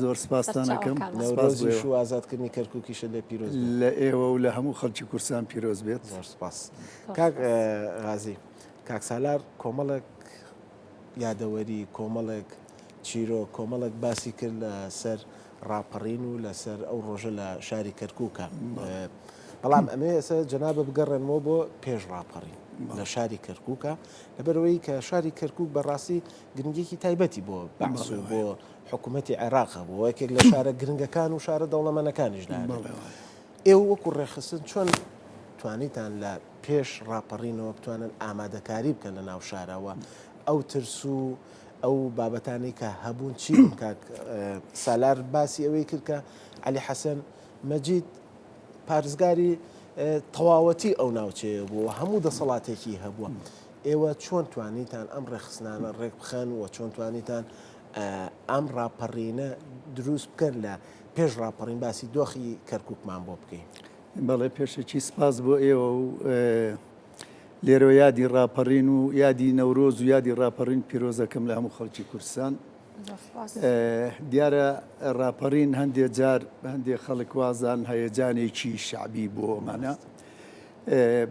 زۆر سپاسدانەکەم نەورۆزی شو ئازادکردنی کەرکووکیشە لێ پیرۆز لە ئێوە و لە هەموو خەڵکی کورسان پیرۆز بێت زۆر سپاس کاک غازی کاک سالار کۆمەڵێک یادەوەری کۆمەڵێک چیرۆ کۆمەڵێک باسی کرد لەسەر ڕاپەڕین و لەسەر ئەو ڕۆژە لە شاری کەرکووکە بەڵام ئەمە ئێستا جەنابە بگەڕێنەوە بۆ پێش ڕاپەڕین لە شاری کەرکووکە لەبەرەوەی کە شاری کەرکووک بەڕاستی گرنگێکی تایبەتی بۆ بەعس و بۆ حکوومەتی عێراق بوو یەکێک لە شارە گرنگەکان و شارە دەوڵەمەندەکانیش ئێوە وەکو ڕێخستن چۆن توانیتان لە پێش ڕاپەڕینەوە بتوانن ئامادەکاری بکەن لە ناو شارەوە ئەو ترس و ئەو بابەتانی کە هەبوون چی کاک سالار باسی ئەوەی کرد کە عەلی حەسەن مەجید پارێزگاری تەواوەتی ئەو ناوچەیە بووە هەموو دەسەڵاتێکی هەبووە ئێوە چۆن توانیتان ئەم ڕێخستانە ڕێک بخەن و چۆن توانیتان ئەم ڕاپەڕینە دروست بکەن لە پێش ڕاپەڕین باسی دۆخی کەرکووکمان بۆ بکەین بەڵێ پێشەکی سپاس بۆ ئێوە و لێرەوە یادی ڕاپەڕین و یادی نەورۆز و یادی ڕاپەڕین پیرۆزەکەم لە هەموو خەڵکی کوردستان دیارە ڕاپەڕین هەندێک جار هەندێک خەڵک وازان هەیەجانێکی شعبی بۆ ئەمانە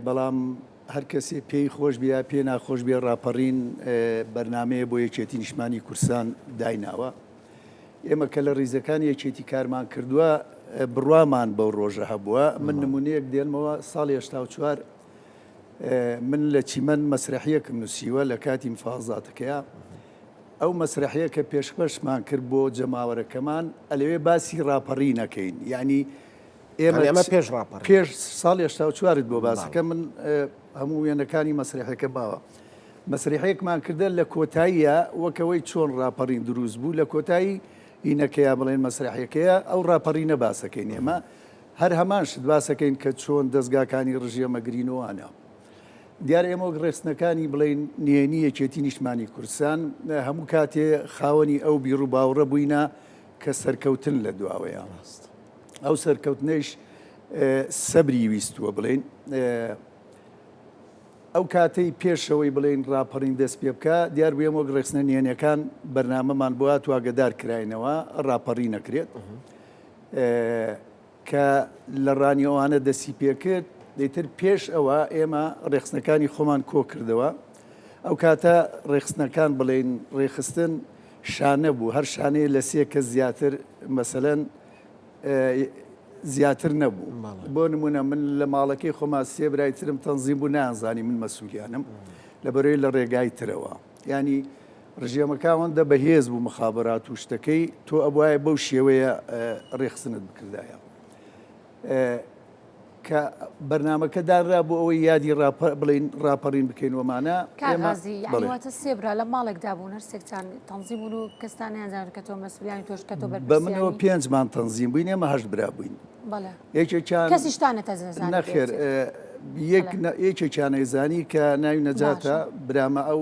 بەڵام هەر کەسێ پێی خۆش بیا پێ ناخۆش بێ ڕاپەڕین بەرنمەیە بۆ یەکێتی نیشتمانی کورسان دایناوە ئێمە کە لە ڕیزەکان یەکێتی کارمان کردووە بڕوامان بەو ڕۆژە هەبووە من نمونەیەک دێنمەوە ساڵی 84 من لە چیمەن مەسرحیەکم نووسیوە لە کاتی مفازاتەکەیە ئەو مەسرحەیە کە پێشکەشمان کرد بۆ جەماوەرەکەمان ئەلەوێ باسی ڕاپەڕی نەکەین یعنی ئێمە پێش ڕاپەڕین پێش ساڵی 84 بۆ باسەکە من هەموو وێنەکانی مەسرحەکە باوە مەسرحەیەکمان کردە لە کۆتاییە وەکەوەی چۆن ڕاپەڕین دروست بوو لە کۆتایی ئینەکەیە بڵێن مەسرحەکەیە ئەو ڕاپەڕینە باسەکەین ئێمە هەر هەمان شت باسەکەین کە چۆن دەستگاکانی ڕژێمەگرینەوەانە دیارە ئێمە ڕێستنەکانی بڵێن نێنی یەکێتی نیشتمانی کوردستان هەموو کاتێ خاوەنی ئەو بیڕ و باوڕە بووینە کە سەرکەوتن لە دواوەیە ئەو سەرکەوتنەش سەبری ویستووە بڵێن ئەو کاتەی پێشەوەی بڵێن ڕاپەڕین دەست پێ بکە دیار بێ ئەمە ڕێخستنە نێنەکان بەرنامەمان بووە تواگەدار کراینەوە ڕاپەڕی نەکرێت کە لە ڕانیەوانە دەستی پێکرد دەیتر پێش ئەوە ئێمە ڕێخستنەکانی خۆمان کۆ کردەوە ئەو کاتە ڕێخستنەکان بڵێن ڕێخستن شانە بوو هەر شانەیە لە سێ کە زیاتر مەسەلەن زیاتر نەبوو بۆ نمونە من لە ماڵەکەی خۆما سێ برای ترم تەنزیم بوو نانزانی من مەسوولیانم لە بەرەوەی لە ڕێگای ترەوە ینی ڕژێمەکانوەندە بەهێز بوو مخابرات و شتەکەی تۆ ئەوایە بەو شێوەیە ڕێخستنت بکردایە کە بەرنمەکە دانرا بۆ ئەوەی یادی بڵین ڕاپەڕین بکەین ومانە کاغازی یانواتە سێبرا لە ماڵێکدا بوون هەر سێکتان تەنزیم بوون و کەستانیانزان کە تۆ مەسئولیانی تۆش کە تۆ بە منەوە پێنجمان تەنزیم بووین ئێمە هەشت برا بووین کەسیشتانە تەزانێت نەخێر یەکێکیان نەیزانی کە ناوی نەجاتە برامە ئەو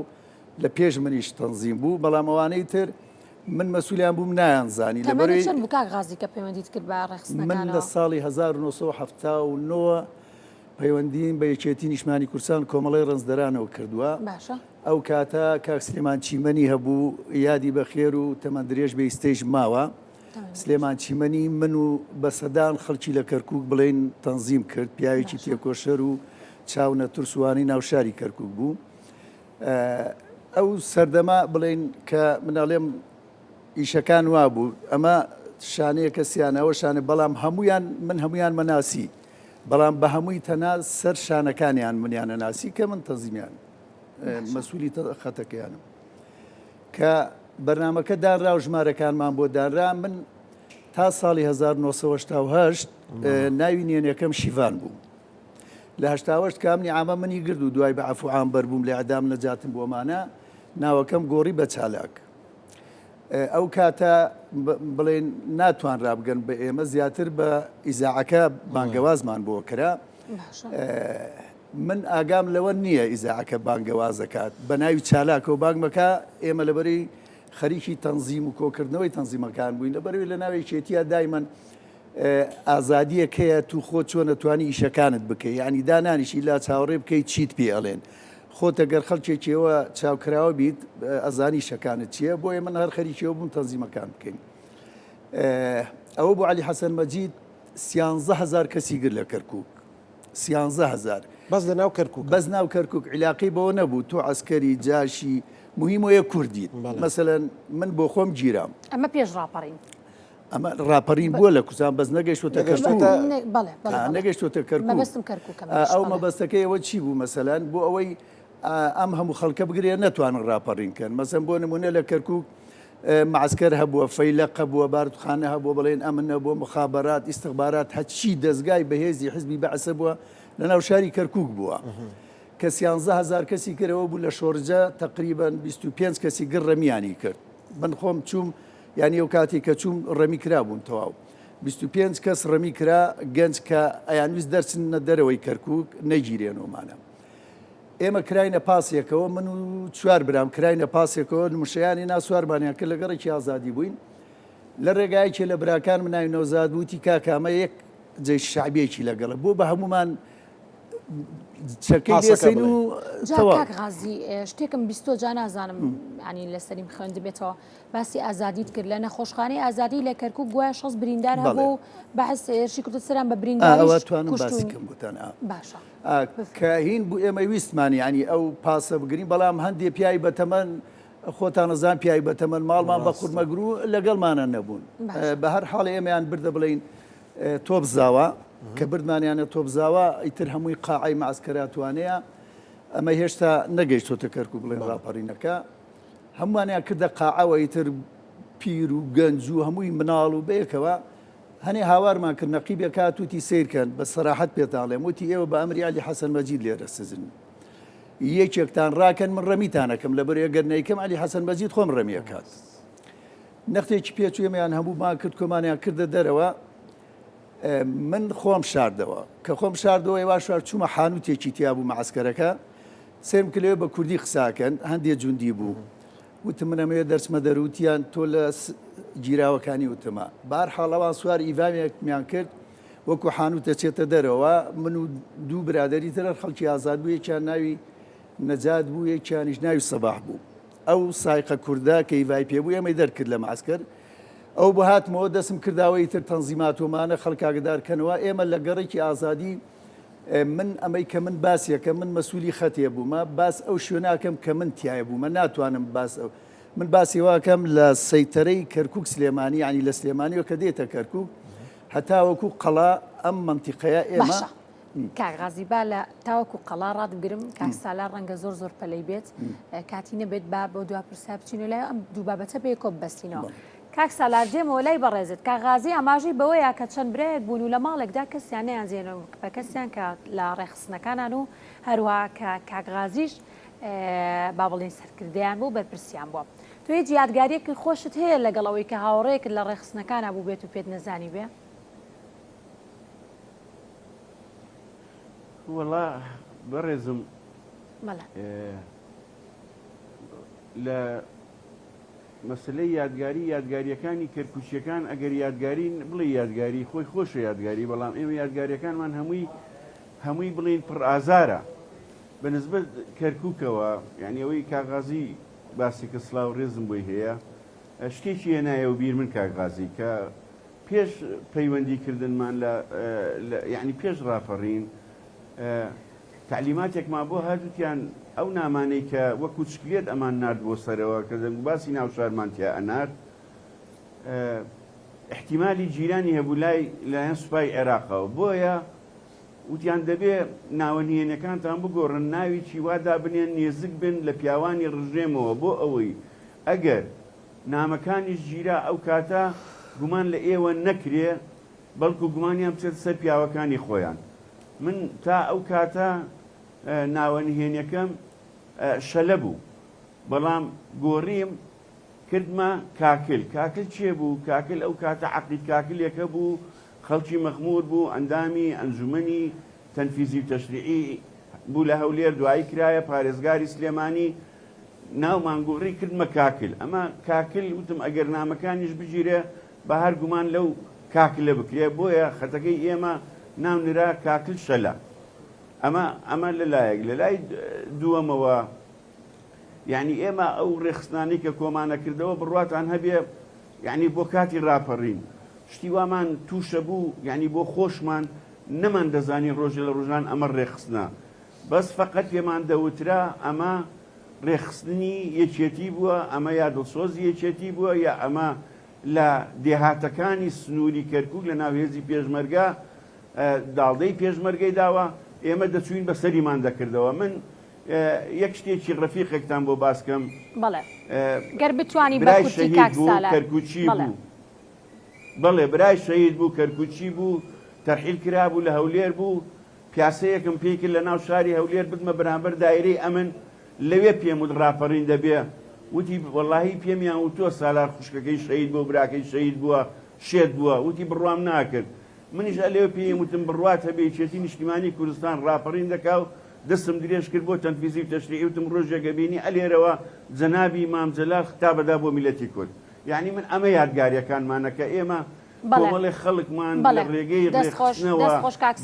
لە پێش منیش تەنزیم بوو بەڵام ئەوانەی تر من مەسئولیان بووم نایانزانی تەمەنی چەند بوو کاک غازی کە پەیوەندیت کرد بە ڕێخستنەکانەوە؟ من لە ساڵی 1979 پەیوەندیم بە یەکێتی نیشتمانی کوردستان کۆمەڵی ڕەنزدەرانەوە کردووە. باشە. ئەو کاتە کاک سلێمان چیمەنی هەبوو، یادی بەخێر و تەمەند درێژ بە ئیستێژ ماوە. سلێمان چیمەنی من و بە سەدان خەڵکی لە کەرکووک بڵێن تەنزیم کرد، پیاوێکی تێکۆشەر و چاونە ترسوانی ناوشاری کەرکووک بوو. ئەو سەردەما بڵێن کە مناڵێم ئیشەکان وا بوو، ئەمە شانەیە کەسیانەوە شانە، بەڵام هەمویان من هەمویان مەناسی، بەڵام بە هەمووی تەنها سەر شانەکانیان منیانە ناسی کە من تەنزیمیان مەسئولی خەتەکەیانم. کە بەرنمەکە دانرا و ژمارەکانمان بۆ دانرا، من تا ساڵی 1970 ناوی نوێنەکەم شیڤان بوو. لە 1970 کامنی ئامە منی گرد و دوای بە عەفوعان بەربووم لە ئەعدام نەجاتم بۆمانە، ناوەکەم گۆڕی بە چالاک. ئەو کاتە بڵێن ناتوانرا بگەن بە ئێمە، زیاتر بە ئیزاعەکە بانگەوازمان بۆ کرا. من ئاگام لەوە نییە ئیزاعەکە بانگەوازەکات بە ناوی چالاکە و بانگمەکە، ئێمە لەبەری خەریکی تەنزیم و کۆکردنەوەی تەنزیمەکان بووین، لەبەروی لە ناوی چێتیە دایمەن ئازادیەکەیە تو خۆ چۆن نەتوانی ئیشەکانت بکەی، یعنی دانانیشی لا چاوەڕێ بکەیت چیت پێ ئەڵێن، خۆتە گەر خەڵکێکیەوە چاوکراوە بیت ئەزانی شەکانت چییە، بۆیە من هەر خەریکیەوە بووم تەنزیمەکان بکەین. ئەوە بۆ عەلی حەسەن مەجید 13,000 کەسی گر لە کەرکووک، 13,000 بەس لە ناو کەرکووک، بەس ناو کەرکووک. عیلاقی بەوە نەبوو تۆ عەسکەری جاشی مهم وەیە کوردیت، مەسەلەن من بۆ خۆم گیرام، ئەمە پێش ڕاپەڕین، ئەمە ڕاپەڕین بووە لە کوردستان، بەس نەگەیشتوتە کەرکووک، نەگەیشتوتە کەرکووک. مەبەستم کەرکووکە. ئەو مەبەستەکەیەوە چی بوو مەسەلەن بۆ ئەوەی ئەم هەموو خەڵکە بگرێ نەتوانن ڕاپەڕینکەن. مەسەن بۆ نمونە لە کەرکووک معسکەر هەبووە، فەیلق هەبووە، بارودخانە هەبووە، بڵێن ئەمن هەبووە، مخابەرات، ئیستخبارات، هەچی دەستگای بەهێزی حزبی بەعسە بووە لە ناو شاری کەرکووک بووە، کە 13,000 کەسی کردەوە بوو. لە شۆرجە تقریباً 25 کەسی گر ڕەمیانی کرد. من خۆم چووم، یعنی ئەو کاتی کە چووم ڕەمی کرا بوون تەواو، 25 کەس ڕەمی کرا، گەنج کە ئەیانویست دەرچنە دەرەوەی کەرکووک نەگیرێنەوەمانە. ئێمە کراینە پاسێکەوە، من و 4 برام کراینە پاسێکەوە، نموشەیانی ناسوارمانیان کرد، لەگەڕێکی ئازادی بووین. لە ڕێگایەکی لە براکان من ناوی نەوزاد وتی کاکامە یەک جێی شعبیەکی لەگەڵە بۆ بە هەمومان چەکەی لێسین و کاک غازی شتێکم بیستۆ جا نازانم ینی لەسەریم خوێند بێتەوە، باسی ئازادیت کرد لە نەخۆشخانەی ئازادی لە کەرکووک گویا 6 بریندار هەبوو، بەحس هێرشی کوردستان بە برینداریش توانم باسیکەم گوتان. باشە کە هین بوو ئێمە ویستمانی ینی ئەو پاسە بگرین، بەڵام هەندێک پیاوی بەتەمەن خۆتان نەزان پیاوی بەتەمەن ماڵمان بە قورمەگرو لەگەڵمانە نەبوون. بە هەر حاڵی ئێمەیان بردە بڵین تۆپ زاوە، کە بردمانیانە تۆپ زاوە، ئیتر هەمووی قاعی معسکەراتوانەیە، ئەمە هێشتا نەگەیشتۆتە کەرکووک بڵێن ڕاپەڕینەکە، هەمووانیان کردە قاعەوە، ئیتر پیر و گەنج و هەمووی مناڵ و بەیەکەوە هەنێ هاوارمان کرد نەقیبێک هات وتی سیرکەن، بە سەراحەت پێتاڵێم وتی ئێوە بە ئەمری عەلی حەسەن مەجید لێرە سزن، یەکێکتان ڕاکەن من ڕەمیتانەکەم، لەبەر ئەگەر نەیکەم عەلی حەسەن مەجید خۆم ڕەمیەکات. نەختێکی پێچوویەمەیان هەموومان کرد، کۆمانیان کردە دەرەوە، من خۆم شاردەوە، کە خۆم شاردەوە ێوا شوار چوومە حانوتێکی تیا بوو مەعسکەرەکە، سێم کلێ بە کوردی قساکەن، هەندێک جوندی بوو، وتم منەمەوێ دەرچمە دەروتیان تۆ لە گیراوەکانی وتمە. بەهەرحاڵەوان سوار ئیڤامێکمیان کرد، وەکو حانوتە چێتە دەرەوە، من و دوو برادەری ترە خەڵکی ئازاد بوو، یەکیان ناوی نەجات بوو، یەکیانیش ناوی سەباح بوو. ئەو سایقە کووردا کە ئیڤای پێبوو ئێمەی دەرکرد لە معسکەر، ئەو بە هاتمەوە دەسم کرداوەی تر تەنزیماتۆمانە خەڵکاگدارکەنەوە. ئێمە لە گەڕێکی ئازادی من ئەمەی کە من باسیەکە من مەسئولی خەتێ بوومە، باس ئەو شوێناکەم کە من تایە بوومە، ناتوانم باس ئەو من باسی واکەم لە سەیتەرەی کەرکووک سلێمانی، ینی لە سلێمانیەوە کە دێتە کەرکووک هەتا وەکو قەڵا ئەم منتیقەیە ئێمە. کاک غازی با لە تاوەکو قەڵا ڕادبگرم، کاک سالار ڕەنگە زۆر پەلەی بێت، کاتی نەبێت با بۆ دوا پرسا بچینە لای ئەم دوو بابەتە بێ کۆ ببەستینەوە. کاک سالار دێمەوە لای بەڕێزت، کاک غازی ئاماژەی بەوەیە کە چەند برایەک بوون و لە ماڵێکدا کەسیان نەیانزیێنەوە بە کەسیان کە لە ڕێخستنەکانان و هەروە کە کاک غازیش با بڵێن سەرکردیان بوو بەرپرسیان بووە. تۆ هیچ یادگاریەکی خۆشت هەیە لەگەڵەوەی کە هاوڕێیەکت لە ڕێخستنەکانە بوو بێت و پێت نەزانی بێ؟ وەڵا بەڕێزم لە مەسلەی یادگاریەکانی کەرکوچیەکان ئەگەر یادگاری بڵێ یادگاری خۆی خۆشە یادگاری بەڵام ئێمە یادگاریەکانمان هەمووی بڵین پڕ ئازارە بەنسبەت کەرکووکەوە یعنی ئەوەی کاغازی باسی کە سلااو ڕێزم بۆی هەیە شتێکی هێنایە و بیر من کاغازی کە پێش پەیوەندیکردنمان یعنی پێش ڕاپەڕین تعلیماتێکمان بۆ هەردووتیان ئەو نامانەی کە وەکو چکلێت ئەمان نرد بۆ سەرەوە کە دەنگ باسی ناوشارمان تیا ئەنارد احتیمالی جیرانی هەبوو لایەن سوپای عێراقەوە بۆیە وتیان دەبێ ناوەنیێنەکانتان بگۆڕن ناوی چیوادا بنێن نێزک بن لە پیاوانی ڕژێمەوە بۆ ئەوەی ئەگەر نامەکانیش گیرا ئەو کاتە گومان لە ئێوە نەکرێ بەڵکو گومانیان بچێت سەر پیاوەکانی خۆیان من تا ئەو کاتە ناوەنهێنیەکەم شەلە بوو بەڵام گۆڕیم کردمە کاکل چێ بوو کاکل ئەو کاتە عەقید کاکلێکە بوو خەڵکی مەخمور بوو ئەندامی ئەنجومەنی تەنفیزی و تەشریعی بوو لە هەولێر دوایی کرایە پارێزگاری سلێمانی ناومانگۆڕی کردمە کاکل ئەمە کاکل وتم ئەگەر نامەکانیش بگیرێ بە هەر گومان لەو کاکلە بکرێ بۆیە خەتەکەی ئێمە ناونرا کاکل شەلە ئەمە لەلایەک لە لای دووەمەوە یعنی ئێمە ئەو ڕێخستانی کە کۆمانە کردەوە بڕواتان هەبێ یعنی بۆ کاتی ڕاپەڕین شتی وامان تووشە بوو یعنی بۆ خۆشمان نەمان دەزانی ڕۆژە لە ڕۆژان ئەمە ڕێخستنە بەس فەقەت پێمان دەوترا ئەمە ڕێخستنی یەکێتی بووە ئەمە یا دڵسۆزی یەکێتی بووە یا ئەمە لە دێهاتەکانی سنووری کەرکووک لە ناوهێزی پێشمەرگە داڵدەی پێشمەرگەی داوە ئێمە دەچوین بەسەریمان دەکردەوە من یەک شتێکی ڕەفیقێکتان بۆ باسکەم بەڵێ گەر بتوانی برای شەهید بوو کەرکوچی بوو بەڵێ برای شەهید بوو کەرکوچی بوو تەرحیل کرا بوو لە هەولێر بوو پیاسەیەکم پێی کرد لە ناو شاری هەولێر بتمە بەرامبەر دایرەی ئەمن لەوێ پێم وت ڕاپەڕین دەبێ وتی وەڵاهی پێمیان وتووە سالار خوشکەکەی شەهید بوو براکەی شەهید بووە شێت بووە وتی بڕوام ناکرد منیش لێو پێم وتم بڕوات هەبێ یەکێتی نیشتیمانی کوردستان ڕاپەڕین دەکا و دەستم درێژ کرد بۆ تەنفیزی و تەشریعی وتم ڕۆژێکە بینی ئەلێرەوە جەنابی مام جەلال خەتابەدا بۆ میلەتی کورد یعنی من ئەمە یادگاریەکانمانە کە ئێمە کۆمەڵی خەڵکمان لە ڕێگەی ڕێخستنەوە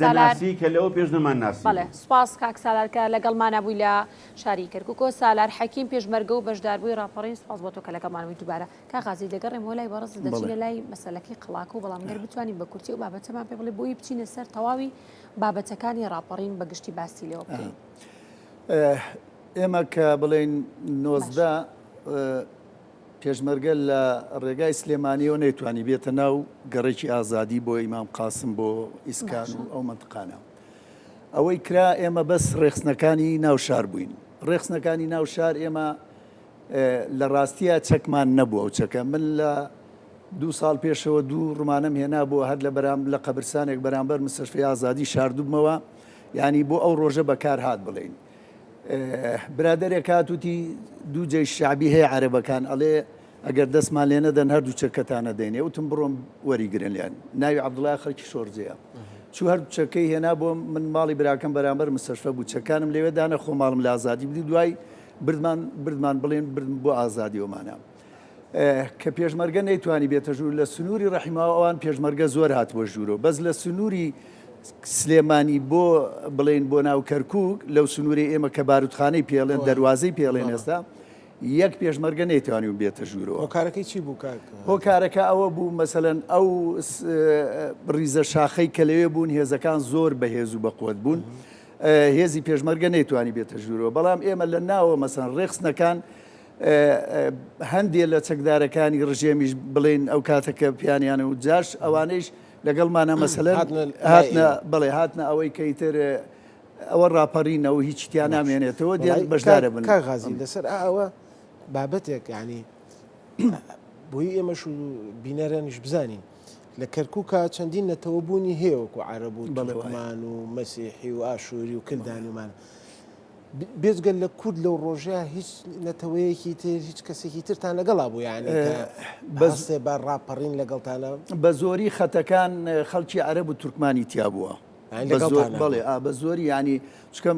دەناسی کە لەوە پێش نەمان ناسی بەڵێ سوپاس کاک سالار کە لەگەڵمانە بووی لە شاری کەرکووک سالار حەکیم پێشمەرگە و بەشداربووی ڕاپەڕین سوپاس بۆ تۆ کە لەگەڵمانەوەی دووبارە کاغازی دەگەڕێم بۆ لای بەڕز دەچینە لای مەسەلەکەی قڵاکە و بەڵام گەر بتوانین بە کورتی و بابەتەمان پێ بڵێ بۆی بچینە سەر تەواوی بابەتەکانی ڕاپەڕین بەگشتی باسی لێوە بکەین ئێمە کە بڵێن 19 پێشمەرگە لە ڕێگای سلێمانیەوە نەیتوانی بێتە ناو گەڕێکی ئازادی بۆ ئیمام قاسم بۆ ئیسکان و ئەو منطقانە ئەوەی کرا ئێمە بەس ڕێخستنەکانی ناوشار بووین ڕێخستنەکانی ناوشار ئێمە لە ڕاستیە چەکمان نەبووە و چەکە من لە 2 ساڵ پێشەوە 2 ڕمانەم هێنا بۆ هەر لە قەبرستانێک بەرامبەر مستەشفەی ئازادی شاردوبمەوە ینی بۆ ئەو ڕۆژە بەکار هات بڵێن برادێک هاتوتی 2 جێی شعبی هەیە عەرەبەکان ئەڵێ ئەگەر دەستمان لێ نەدەن هەردوو چەکەتانە دەینێ وتم بڕۆم وەریگرن لیان ناوی عەبدوڵای خەڵکی شۆرجەیە چوو هەردوو چەکەی هێنا بۆ من ماڵی براکەم بەرامبەر مستەشفە بوو چەکانم لێوێ دانە خۆ ماڵم لە ئازادی بدی دوای بردمان بڵێن بردم بۆ ئازادی ئەومانە کە پێشمەرگە نەیتوانی بێتە ژوور لە سنووری ڕەحیماوە ئەوان پێشمەرگە زۆر هاتووە ژوورەوە بەس لە سنووری سلێمانی بۆ بڵێن بۆ ناو کەرکووک لەو سنووری ئێمە کە باروتخانەی پێڵێن دەواازەی پێڵێن ئێستا یەک پێشمەرگە نەیتوانی و بێتە ژوورەوە هۆکارەکەی چی بوو کاک هۆکارەکە ئەوە بوو مەسەلەن ئەو ڕیزە شاخەی کە لەوێ بوون هێزەکان زۆر بەهێز و بەقوت بوون هێزی پێشمەرگە نەیتوانی بێتە ژوورەوە بەڵام ئێمە لە ناوە مەسەن ڕێخستنەکان هەندێک لە چەکدارەکانی ڕژێمیش بڵێن ئەو کاتەکە پیانیانە و جاش ئەوانەیش لەگەڵمانە مەسەلەن بڵێ هاتنە ئەوەی کەیتر ئەوە ڕاپەڕینەوە هیچ تیان نامێنێتەوە دێن بەشدارە بن کاغازی لەسەر ئەوە بابەتێک ینی بۆی ئێمەش و بینەرانیش بزانین لە کەرکووکە چەندین نەتەوەبوونی هەیەوەکو عەرەب و تورکمان و مەسیحی و ئاشووری و کلدانیمان بێزگەل لە کورد لەو ڕۆژەیە هیچ نەتەوەیەکی تر هیچ کەسێکی ترتان لەگەڵا بوو یعنی بەستێ بە ڕاپەڕین لەگەڵتانە بە زۆری خەتەکان خەڵکی عەرەب و تورکمانی تیا بووە بەڵێ بە زۆری ینی چکەم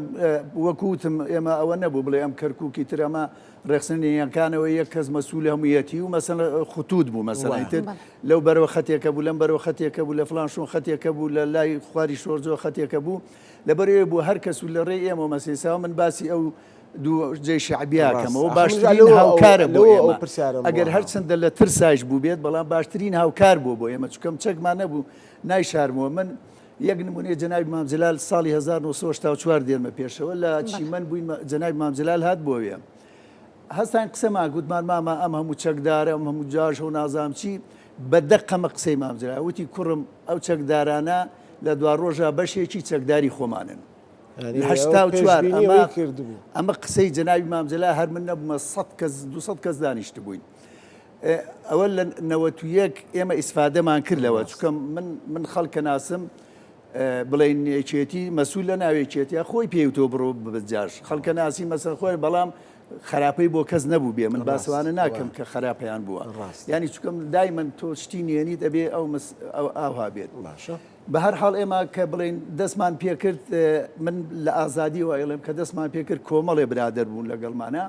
وەکوتم ئێمە ئەوە نەبوو بڵێ ئەم کەرکووکی تر ئەمە ڕێخستنیەکانەوە یەک کەس مەسوولی هەموویەتی و مەسەن خطوط بوو مەسەڵی تر لەو بەرەوە خەتێکە بوو لەم بەرەوە خەتێکە بوو لە فلانشون خەتێکە بوو لە لای خواری شۆرجەوە خەتێکە بوو لەبەرەوە بوو هەر کەس و لە ڕێی ئێمە مەسیساوە من باسی ئەو دوو جێی شعبیاکەمەوە باشترین هاوکارە بۆ ئێمە ئەگەر هەرچەندە لە ترسایش بوو بێت بەڵام باشترین هاوکار بوو بۆ ئێمە چکەم چەکمان نەبوو نایشارمەوە من یەک نمونێ جەنابی مام جەلال ساڵی 1984 دێمە پێشەوە لە چیمەن بووین جەنابی مام جەلال هات بۆیە هەستان قسەمان گوتمان مامە ئەم هەموو چەکدارە ئەم هەموو جاژ و نازام چی بەدەقەمە قسەی مام جەلال وتی کوڕم ئەو چەکدارانە لە دوا ڕۆژە بەشێکی چەکداری خۆمانن ئەمە قسەی جەنابی مام جەلال هەر من نەبوومە 200 کەس دانیشت بووین ئەوە لە 91 ئێمە ئیسفادەمان کرد لەوە چکەم من خەڵکە ناسم بڵێن نێچێتی مەسوول لە ناوێکێتیا خۆی پێوتۆ بڕۆ بەجاش خەڵکە ناسی مەسەر خۆی بەڵام خراپەی بۆ کەس نەبوو بێ من باسوانە ناکەم کە خراپیان بووە ینی چکەم دای من تۆ شتی نێنیت ئەبێ ئەوها بێت بە هەر حاڵ ئێمە کە بڵێن دەستمان پێکرد من لە ئازادی وایڵێم کە دەستمان پێکرد کۆمەڵێ برادەر بوون لەگەڵمانە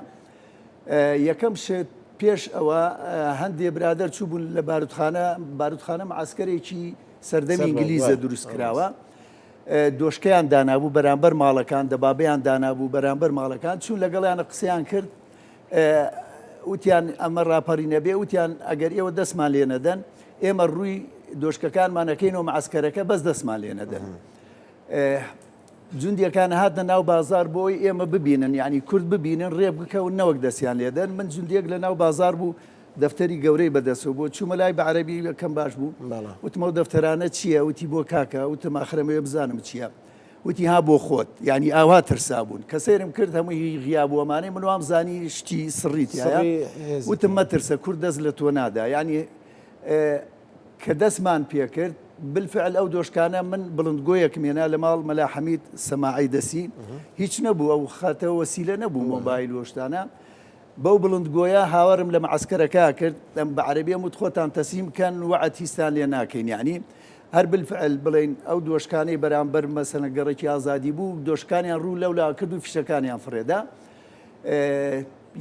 یەکەم شت پێش ئەوە هەندێ برادەر چوو بوون لە بارودخانە معسکەرێکی سەردەمی ئینگلیزە دروست کراوە دۆشکەیان دانابوو بەرامبەر ماڵەکان دەبابەیان دانابوو بەرامبەر ماڵەکان چوون لەگەڵیانە قسەیان کرد وتیان ئەمە ڕاپەڕی نەبێ وتیان ئەگەر ئێوە دەستمان لێ نەدەن ئێمە ڕووی دۆشکەکانمانەکەینەوە معسکەرەکە بەس دەستمان لێ نەدەن جوندیەکان هاتنە ناو بازار بۆی ئێمە ببینن یعنی کورد ببینن ڕێ بکەون نەوەک دەستیان لێدەن من جوندیەک لە ناو بازار بوو دەفتەری گەورەی بەدەستەوە بۆ چوومە لای بە عەرەبی یەکەم باش بوو وتمە و دەفتەرانە چییە وتی بۆ کاکە وتم ئاخرەمەوێ بزانم چییە وتی ها بۆ خۆت یعنی ئاوا ترسا بوون کە سەیرم کرد هەمووی غیابووەمانەی من وام زانی شتی سڕیتیایە وتم مەترسە کورد دەست لە تۆ نادا یعنی کە دەستمان پێکرد بالفعل ئەو دۆشکانە من بڵندگۆیەکم هێنا لە ماڵ مەلا حەمید سەماعی دەسی هیچ نەبوو ئەو خاتەوە وەسیلە نەبوو مۆبایل وەشتانە بەو بڵندگۆیە هاوارم لە معسکەرەکە کرد ئەم بە عەرەبی وت خۆتان تەسلیم بکەن وعد هیچتان لێ ناکەین یعنی هەر بالفعل بڵێن ئەو دۆشکانەی بەرامبەر مەسەلەن گەڕێکی ئازادی بوو دۆشکانیان ڕوو لەولا کرد و فیشەکانیان فڕێدا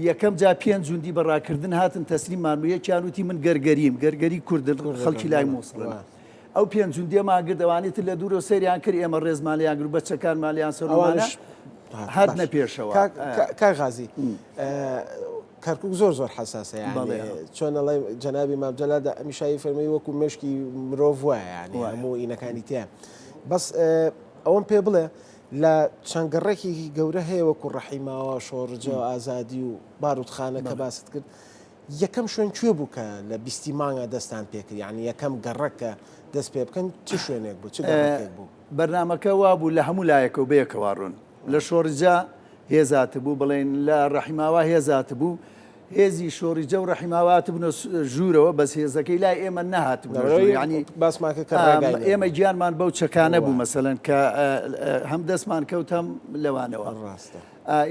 یەکەم جا پێنج جوندی بەڕاکردن هاتن تەسلیممان بوو یەکیان وتی من گەرگەری کوردن خەڵکی لای مۆسڵن ئەو پێنج جوندیەمان کرد ئەوانەی تر لە دوورۆ سەیریان کرد ئێمە ڕێزمان لێیان کرد بە چەکانمان لێیان سەرمانە هات نەپێشەوە کاک غازی کەرکووک زۆر حساسە چۆن ئەڵێ جەنابی مام جەلال ئەمیشایی فەرمووی وەکو مشکی مرۆڤ وایە ینی هەموو ئینەکانی تیان بەس ئەوەم پێ بڵێ لە چەنگەڕێکی گەورە هەیە وەکو ڕەحیماوە شۆڕجە و ئازادی و بارودخانە کە باست کرد یەکەم شوێن کوێ بوو کە لە 20 مانگە دەستان پێکرد یعنی یەکەم گەڕەکە دەست پێ بکەن چ شوێنێک بوو چ گەڕێک بوو بەرنامەکە وا بوو لە هەموو لایەکەوە بەیەکەوە ڕۆن لە شۆڕجە هێزات بوو بڵێن لە ڕەحیماوە هێزات بوو هێزی شۆڕیجە و ڕەحیماوات بوونە ژوورەوە بەس هێزەکەی لای ئێمە نەهات ینی باسماکە ئێمە گیانمان بەو چەکانە بوو مەسەلەن کە هەم دەستمان کەوت هەم لەوانەوە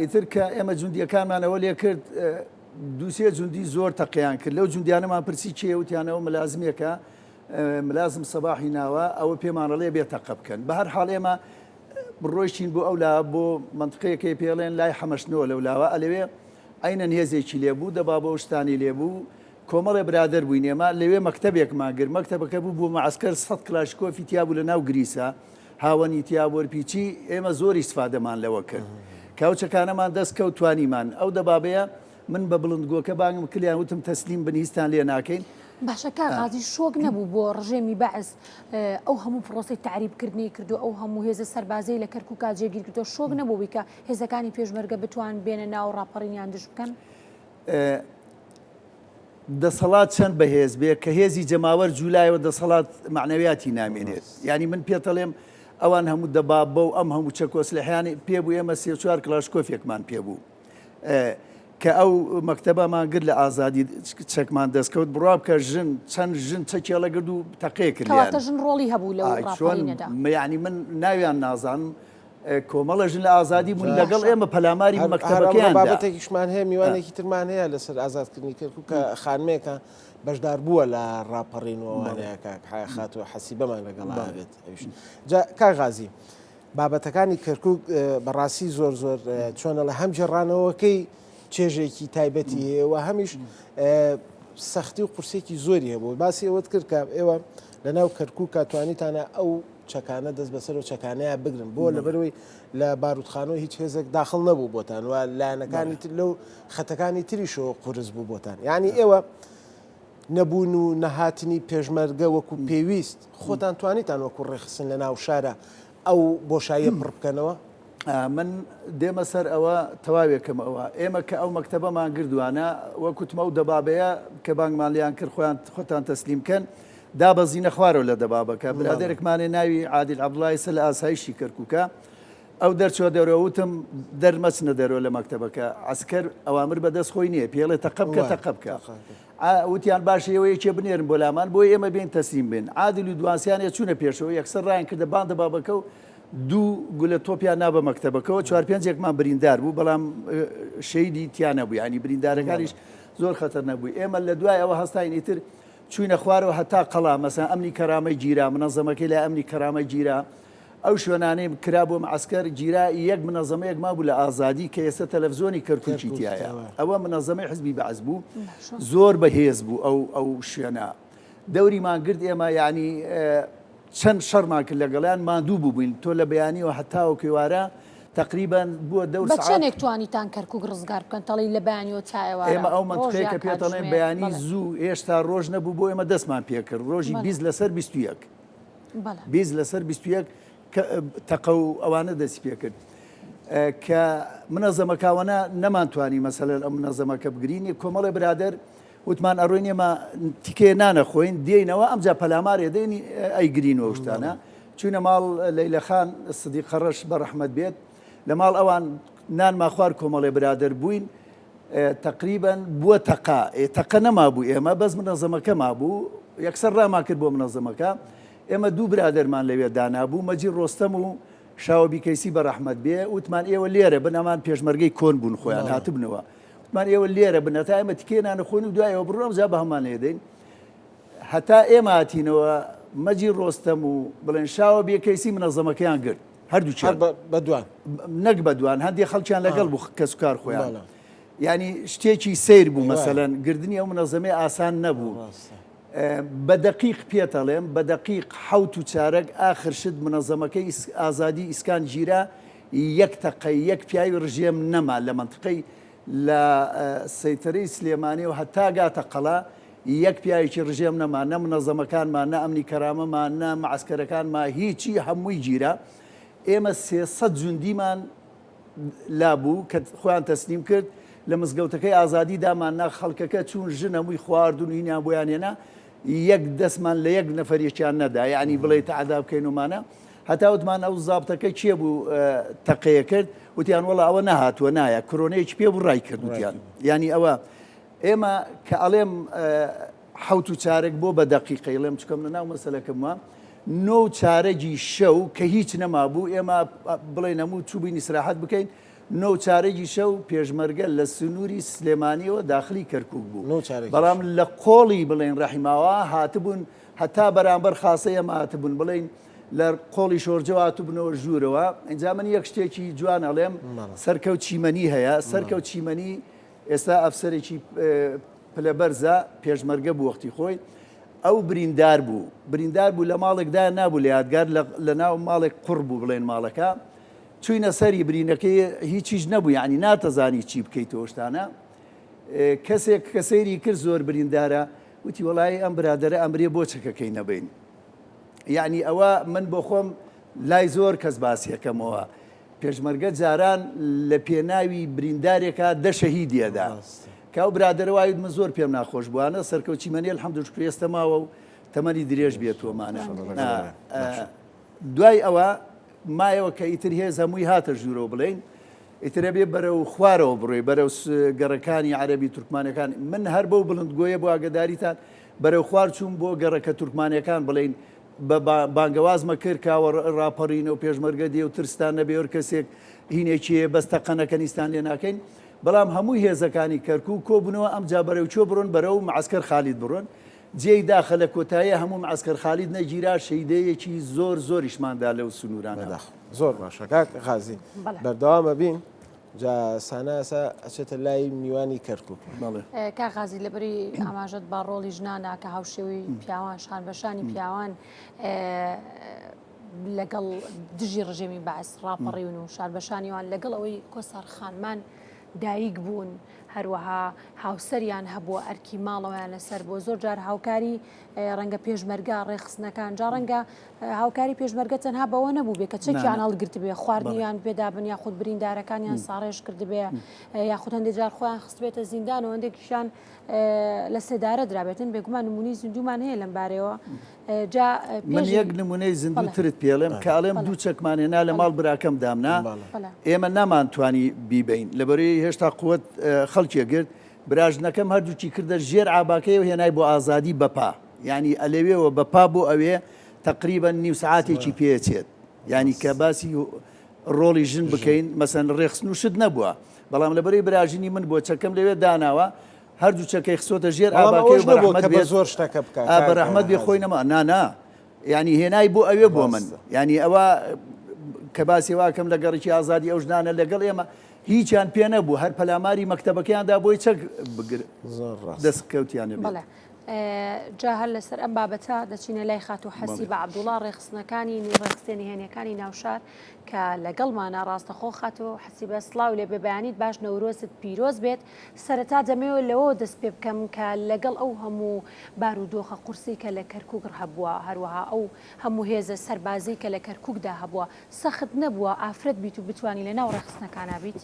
ئیتر کە ئێمە جوندیەکانمانەوە لێ کرد دووسێ جوندی زۆر تەقییان کرد لەو جوندیانەمان پرسی چێوتیانەوە ملازمێکە ملازم سەباحی ناوە ئەوە پێمانەڵێ بێ تەقە بکەن بە هەر حاڵ ئێمە بڕۆیشتین بۆ ئەولا بۆ منطقەیەکی پێڵێن لای حەمەشنەوە لەولاوە ئەلەوێ ئەینەن هێزێکی لێبوو دەبا بۆ شتانی لێبوو کۆمەڵێ برادر بووین ئێمە لەوێ مەکتەبێکمان گر مەکتەبەکە بوو بۆ معسکەر 100 کلاشکۆفی تیابوو لە ناو گریسە هاوەنی تیابۆرپیچی ئێمە زۆری استفادەمان لەوە کرد کاوچەکانەمان دەست کەوتوانیمان ئەو دەبابەیە من بە بڵندگۆکە بانگم کلیان وتم تەسلیم بن هیچتان لێ ناکەین باشەکە غازی شۆک نەبوو بۆ ڕژێمی بەعس ئەو هەموو پرۆسی تعریبکردنی کردو ئەو هەموو هێزە سەربازەی لە کەرکووکا جێگیر کردو شۆک نەبوو بیکە هێزەکانی پێشمەرگە بتوان بێنە ناو ڕاپەڕینیان دژ بکەن دەسەڵات چەند بەهێز بێ کە هێزی جەماوەەر جوولایەوە دەسەڵات معنەویاتی نامێنێت ینی من پێتەڵێم ئەوان هەموو دەباب بە و ئەم هەموو چەکۆسلحیانی پێبوو ئێمە 3-4 کلاشکۆفێکمان پێبوو کە ئەو مەکتەبەمان گر لە ئازادی چەکمان دەستکەوت بڕاب کە ژن چەند ژن چەکێڵە گرد و تەقێ کردیان ژن ڕۆڵی هەبوو لە ینی من ناویان نازانم کۆمەڵەژن لە ئازادی بوون لەگەڵ ئێمە پەلاماری مەکتەبەکەیان بابەتێکیشمان هەیە میوانێکی ترمان هەیە لەسەر ئازادکردنی کەرکووک کە خانمێکە بەشدار بووە لە ڕاپەڕینەوەوانەیە خاتووە حەسیبەمان لەگەڵ بێت کاغازی بابەتەکانی کەرکووک بەڕاستی زۆر زۆر چۆنە لە هەم جێڕانەوەکەی چێژێکی تایبەتی هەیەەوە هەمیش سەختی و قورسێکی زۆری هەبوو باسی ئەوەت کرد کە ئێوە لەناو کەرکووک توانیتانە ئەو چەکانە دەست بەسەر و چەکانەیە بگرن بۆ لەبەرەوەی لە بارودخانەوە هیچ هێزێک داخل نەبوو بۆتان و لایەنەکانی تر لەو خەتەکانی تریشەوە قورس بوو بۆتان یعنی ئێوە نەبوون و نەهاتنی پێشمەرگە وەکو پێویست خۆتان توانیتان وەکو ڕێخستن لە ناو شارە ئەو بۆشاییە پڕ بکەنەوە من دێمە سەر ئەوە تەواوێکم ئەوە ئێمە کە ئەو مەکتەبەمان گردووانە وەکوتمە و دەبابەیە کە بانگمان لیان کرد خۆتان تەسلیمکەن دابەزینە خوارەوە لە دەبابەکە برادێرێکمانێ ناوی عادل عەبدوڵڵای سە لە ئاسایشی کەرکووکە ئەو دەرچوە دەرەوە وتم دەرمەچنە دەرەوە لە مەکتەبەکە عەسکەر ئەوامر بەدەست خۆی نییە پێڵێ تەقە بکە تەقە بکە وتیان باشە ئەوە یەکێ بنێرن بۆ لامان بۆی ئێمە بین تەسلیم بین عادل و دوانسیانێ چوونە پێشەوە یەکسەر ڕایان کردە بان دەبابەکە و دوو گولە تۆپیان نابە مەکتەبەکەەوە 4-5 بریندار بوو بەڵام شەیدی تیانە بوو ینی بریندارەکانیش زۆر خەتەر نەبووی ئێمە لە دوای ئەوە هەستاینی تر چوینە خوارەوە هەتا قەڵا مەسەن ئەمنی کەرامەی گیرا منەظەمەکەی لە ئەمنی کەرامەی گیرا ئەو شوێنانەی کرا بۆ عەسکەر گیرا یەک منەظەمەیەک مابوو لە ئازادی کە ئێستا تەلەڤزیۆنی کەرکووکی تایە ئەوە منەظەمەی حزبی بەعەز بوو زۆر بەهێز بوو ئەو شوێنە دەوریمان گرت ئێمە ینی چەند شەڕمان کرد لەگەڵیان ماندوو بووبووین تۆ لە بەیانیەوە هەتاوە کێوارە تقریبا بووە دەور بە چەندێک توانیتان کەرکووک ڕزگار بکەن تەڵی لە بەیانیەوە چایەوە ئێمە ئەو منطقەیە کە پێتەڵێن بەیانی زوو هێشتا ڕۆژ نەبوو بۆ ئێمە دەستمان پێکرد ڕۆژی 20 لەسەر 21 20 لەسەر 21 تەقە و ئەوانە دەستی پێکرد کە منەظەمەکاوانە نەمانتوانی مەسەلەن ئەم منەظەمەکە بگرینی کۆمەڵی برادەر وتمان ئەڕۆین ئێمە تیکێ نانەخۆین دێینەوە ئەمجا پەلامارێ دێنی ئەیگرینەوە شتانە چوونە ماڵ لەیلەخان سدیق خەڕەش بە ڕەحمەت بێت لە ماڵ ئەوان نانما خوار کۆمەڵی برادەر بووین تقریبا بووە تەقە نەما بوو ئێمە بەس منەظەمەکە مابوو یەکسەر ڕامان کرد بۆ منەظەمەکە ئێمە دوو برادەرمان لەوێ دانابوو مەجید ڕۆستەم و شاوە بیکەیسی بە ڕەحمەت بێ وتمان ئێوە لێرە بنەمان پێشمەرگەی کۆن بوون خۆیان هاتبنەوە وتمان ئێوە لێرە بنەتا ئێمە تکێ نانەخۆین و دوایەوە بڕۆم جا بە هەمان لێدەین هەتا ئێمە هاتینەوە مەجید ڕۆستەم و بڵێن شاوە بیکەیسی منەظەمەکەیان گرت هەردووچیان بەدوان نەک بەدوان هەندێک خەڵکیان لەگەڵ بوو کەسوکار خۆیان ینی شتێکی سیر بوو مەسەلەن گردنی ئەو منەظەمەی ئاسان نەبوو بە دەقیق پێتەڵێم بە دەقیق حەوت و چارەک ئاخر شت منەظەمەکەی ئازادی ئیسکان گیرا یەک تەقەی یەک پیاوی ڕژێم نەما لە منطقەی لە سەیتەرەی سلێمانی و هەتا گاتە قەڵا یەک پیاوێکی ڕژێم نەما نە منەظەمەکانمان نە ئەمنی کەرامەمان نە معسکەرەکانمان هیچی هەمووی گیرا ئێمە 300 جوندیمان لابوو کە خۆیان تەسلیم کرد لە مزگەوتەکەی ئازادی داماننا خەڵکەکە چوون ژن هەمووی خواردون و هینیان بۆیان هێنا یەک دەستمان لە یەک نەفەرێکیان نەدا یعنی بڵێ تەعەدا بکەینومانە هەتا وتمان ئەو زابتەکە چیە بوو تەقەیە کرد وتیان وەڵا ئەوە نەهاتووە نایە کرۆنەیەکی پێ بوو ڕای کرد وتیان ینی ئەوە ئێمە کە ئەڵێم حەوت و چارێک بۆ بە دەقیقەی لێم چکەم لە ناو مەسەلەکەمە نۆ چارەگی شەو کە هیچ نەما بوو ئێمە بڵێن هەموو چوبینی سراحەت بکەین نۆ چارەگی شەو پێشمەرگە لە سنووری سلێمانیەوە داخلی کەرکووک بوو بەڵام لە قۆڵی بڵێن ڕەحیماوە هاتبوون هەتا بەرامبەر خاسە ئێمە هاتبوون بڵێن لە قۆڵی شۆرجەوە هاتبوونەوە ژوورەوە ئەنجا من یەک شتێکی جوان ئەڵێم سەرکەوت چیمەنی هەیە سەرکەوت چیمەنی ئێستا ئەفسەرێکی پلەبەرزە پێشمەرگە بوو وەختی خۆی ئەو بریندار بوو لە ماڵێکدا نابوو لە یادگار لە ناو ماڵێک قوڕ بوو بڵێن ماڵەکە چوینە سەری برینەکەی هیچیش نەبوو ینی ناتەزانی چی بکەیتەوە شتانە کەسێک کە سەیری کرد زۆر بریندارە وتی وەڵای ئەم برادەرە ئەمرێ بۆ چەکەکەی نەبین یعنی ئەوە من بۆ خۆم لای زۆر کەس باسیەکەمەوە پێشمەرگە جاران لە پێناوی بریندارێکە دەشەهی دێدا کاو برادەرە وایت من زۆر پێم ناخۆش بووانە سەرکەوتی مەنێ الحەمدوشکر ئێستا ماوە و تەمەنی درێژ بێتوەمانە دوای ئەوە مایەوە کە ئیتر هێز هەمووی هاتە ژوورەوە بڵێن ئیترە بێ بەرەو خوارەوە بڕۆی بەرەو گەڕەکانی عەرەبی تورکمانەکان من هەر بەو بڵندگۆیە بۆ ئاگداریتان بەرەو خوار چوون بۆ گەڕەکە تورکمانەکان بڵێن بانگەوازمە کرد کاوە ڕاپەڕین و پێشمەرگە دێ و ترستان نەبێ کەسێک هینێکیە بەستەقەنە کەنیستان لێ ناکەین بەڵام هەمووی هێزەکانی کەرکووک کۆبنەوە ئەم جا بەرەو چۆ بڕۆن بەرەو معسکەر خالید بڕۆن جێی داخە لە کۆتاییە هەموو معسکەر خالید نەگیرا شەیدەیەکی زۆریشماندا لەو سنوورانە زۆر باشە کاک غازی بەردەوامە بین جا ساناسە ئەچێتە لای میوانی کەرکووک کا غازی لەبەری ئاماژەت با ڕۆڵی ژنانە کە هاوشێوی پیاوان شان بەشانی پیاوان لەگەڵ دژی ڕژێمی باس ڕاپەڕیون و شاربەشانیوان لەگەڵ ئەوەی کۆسار خانمان دایک بوون هەروەها هاوسەریان هەبووە ئەرکی ماڵەوەیان لەسەر بۆ زۆر جار هاوکاری ڕەنگە پێشمەرگا ڕێخستنەکان جا ڕەنگە هاوکاری پێشمەرگە تەنها بەوە نەبوو بێ کە چەکیان هەڵگرت بێ خواردنیان پێدابن یاخود بریندارەکانیان ساڕێژ کرد بێ یاخود هەندێک جار خۆیان خست بێتە زیندان و هەندێکیشان لە سێدارە درابێتن بێگومان نمونی زیندومان هەیە لەم بارەوە جا من یەک نمونەی زیندوترت پێڵێم کاڵێم دوو چەکمانێنا لە ماڵ براکەم دامنا ئێمە نامانتوانی بیبین لەبەرەوەی هێشتا قووەت خەڵکیە گرت براژنەکەم هەردووچی کردە ژێر ئاباکەی و هێنای بۆ ئازادی بەپا ینی ئەلەوێەوە بەپا بۆ ئەوێ تقریبا نیو سعاتێکی پێچێت ینی کە باسی ڕۆڵی ژن بکەین مەسەن ڕێخستن و شت نەبووە بەڵام لەبەرەی براژنی من بۆ چەکەم لەوێ داناوە هەردوو چەکەی خسۆتە ژێر ئاباکەی زۆر شتەکە بکە بەڕەحمەت بێ خۆی نەما نانا ینی هێنای بۆ ئەوێ بۆ من ینی ئەوە کە باسی واکەم لە گەڕێکی ئازادی ئەو ژنانە لەگەڵ ئێمە هیچیان پێ نەبوو هەر پەلاماری مەکتەبەکەیاندا بۆی چەک دەستکەوتیانە بڵێ جا هەر لەسەر ئەم بابەتە دەچینە لای خات و حەسی بە عەبدوڵڵا ڕێخستنەکانی ڕێخستێنی هێنیەکانی ناوشار کە لەگەڵمانە ڕاستەخۆ خات و حەسی بە سڵاو لێ بەبیانیت باش نەورۆست پیرۆز بێت سەرەتا دەمەوێت لەوە دەست پێ بکەم کە لەگەڵ ئەو هەموو بارودۆخە قورسی کە لە کەرکووک هەبووە هەروەها ئەو هەموو هێزە سەربازی کە لە کەرکووکدا هەبووە سەخت نەبووە ئافرەت بیت و بتوانی لە ناو ڕێخستنەکانە بیت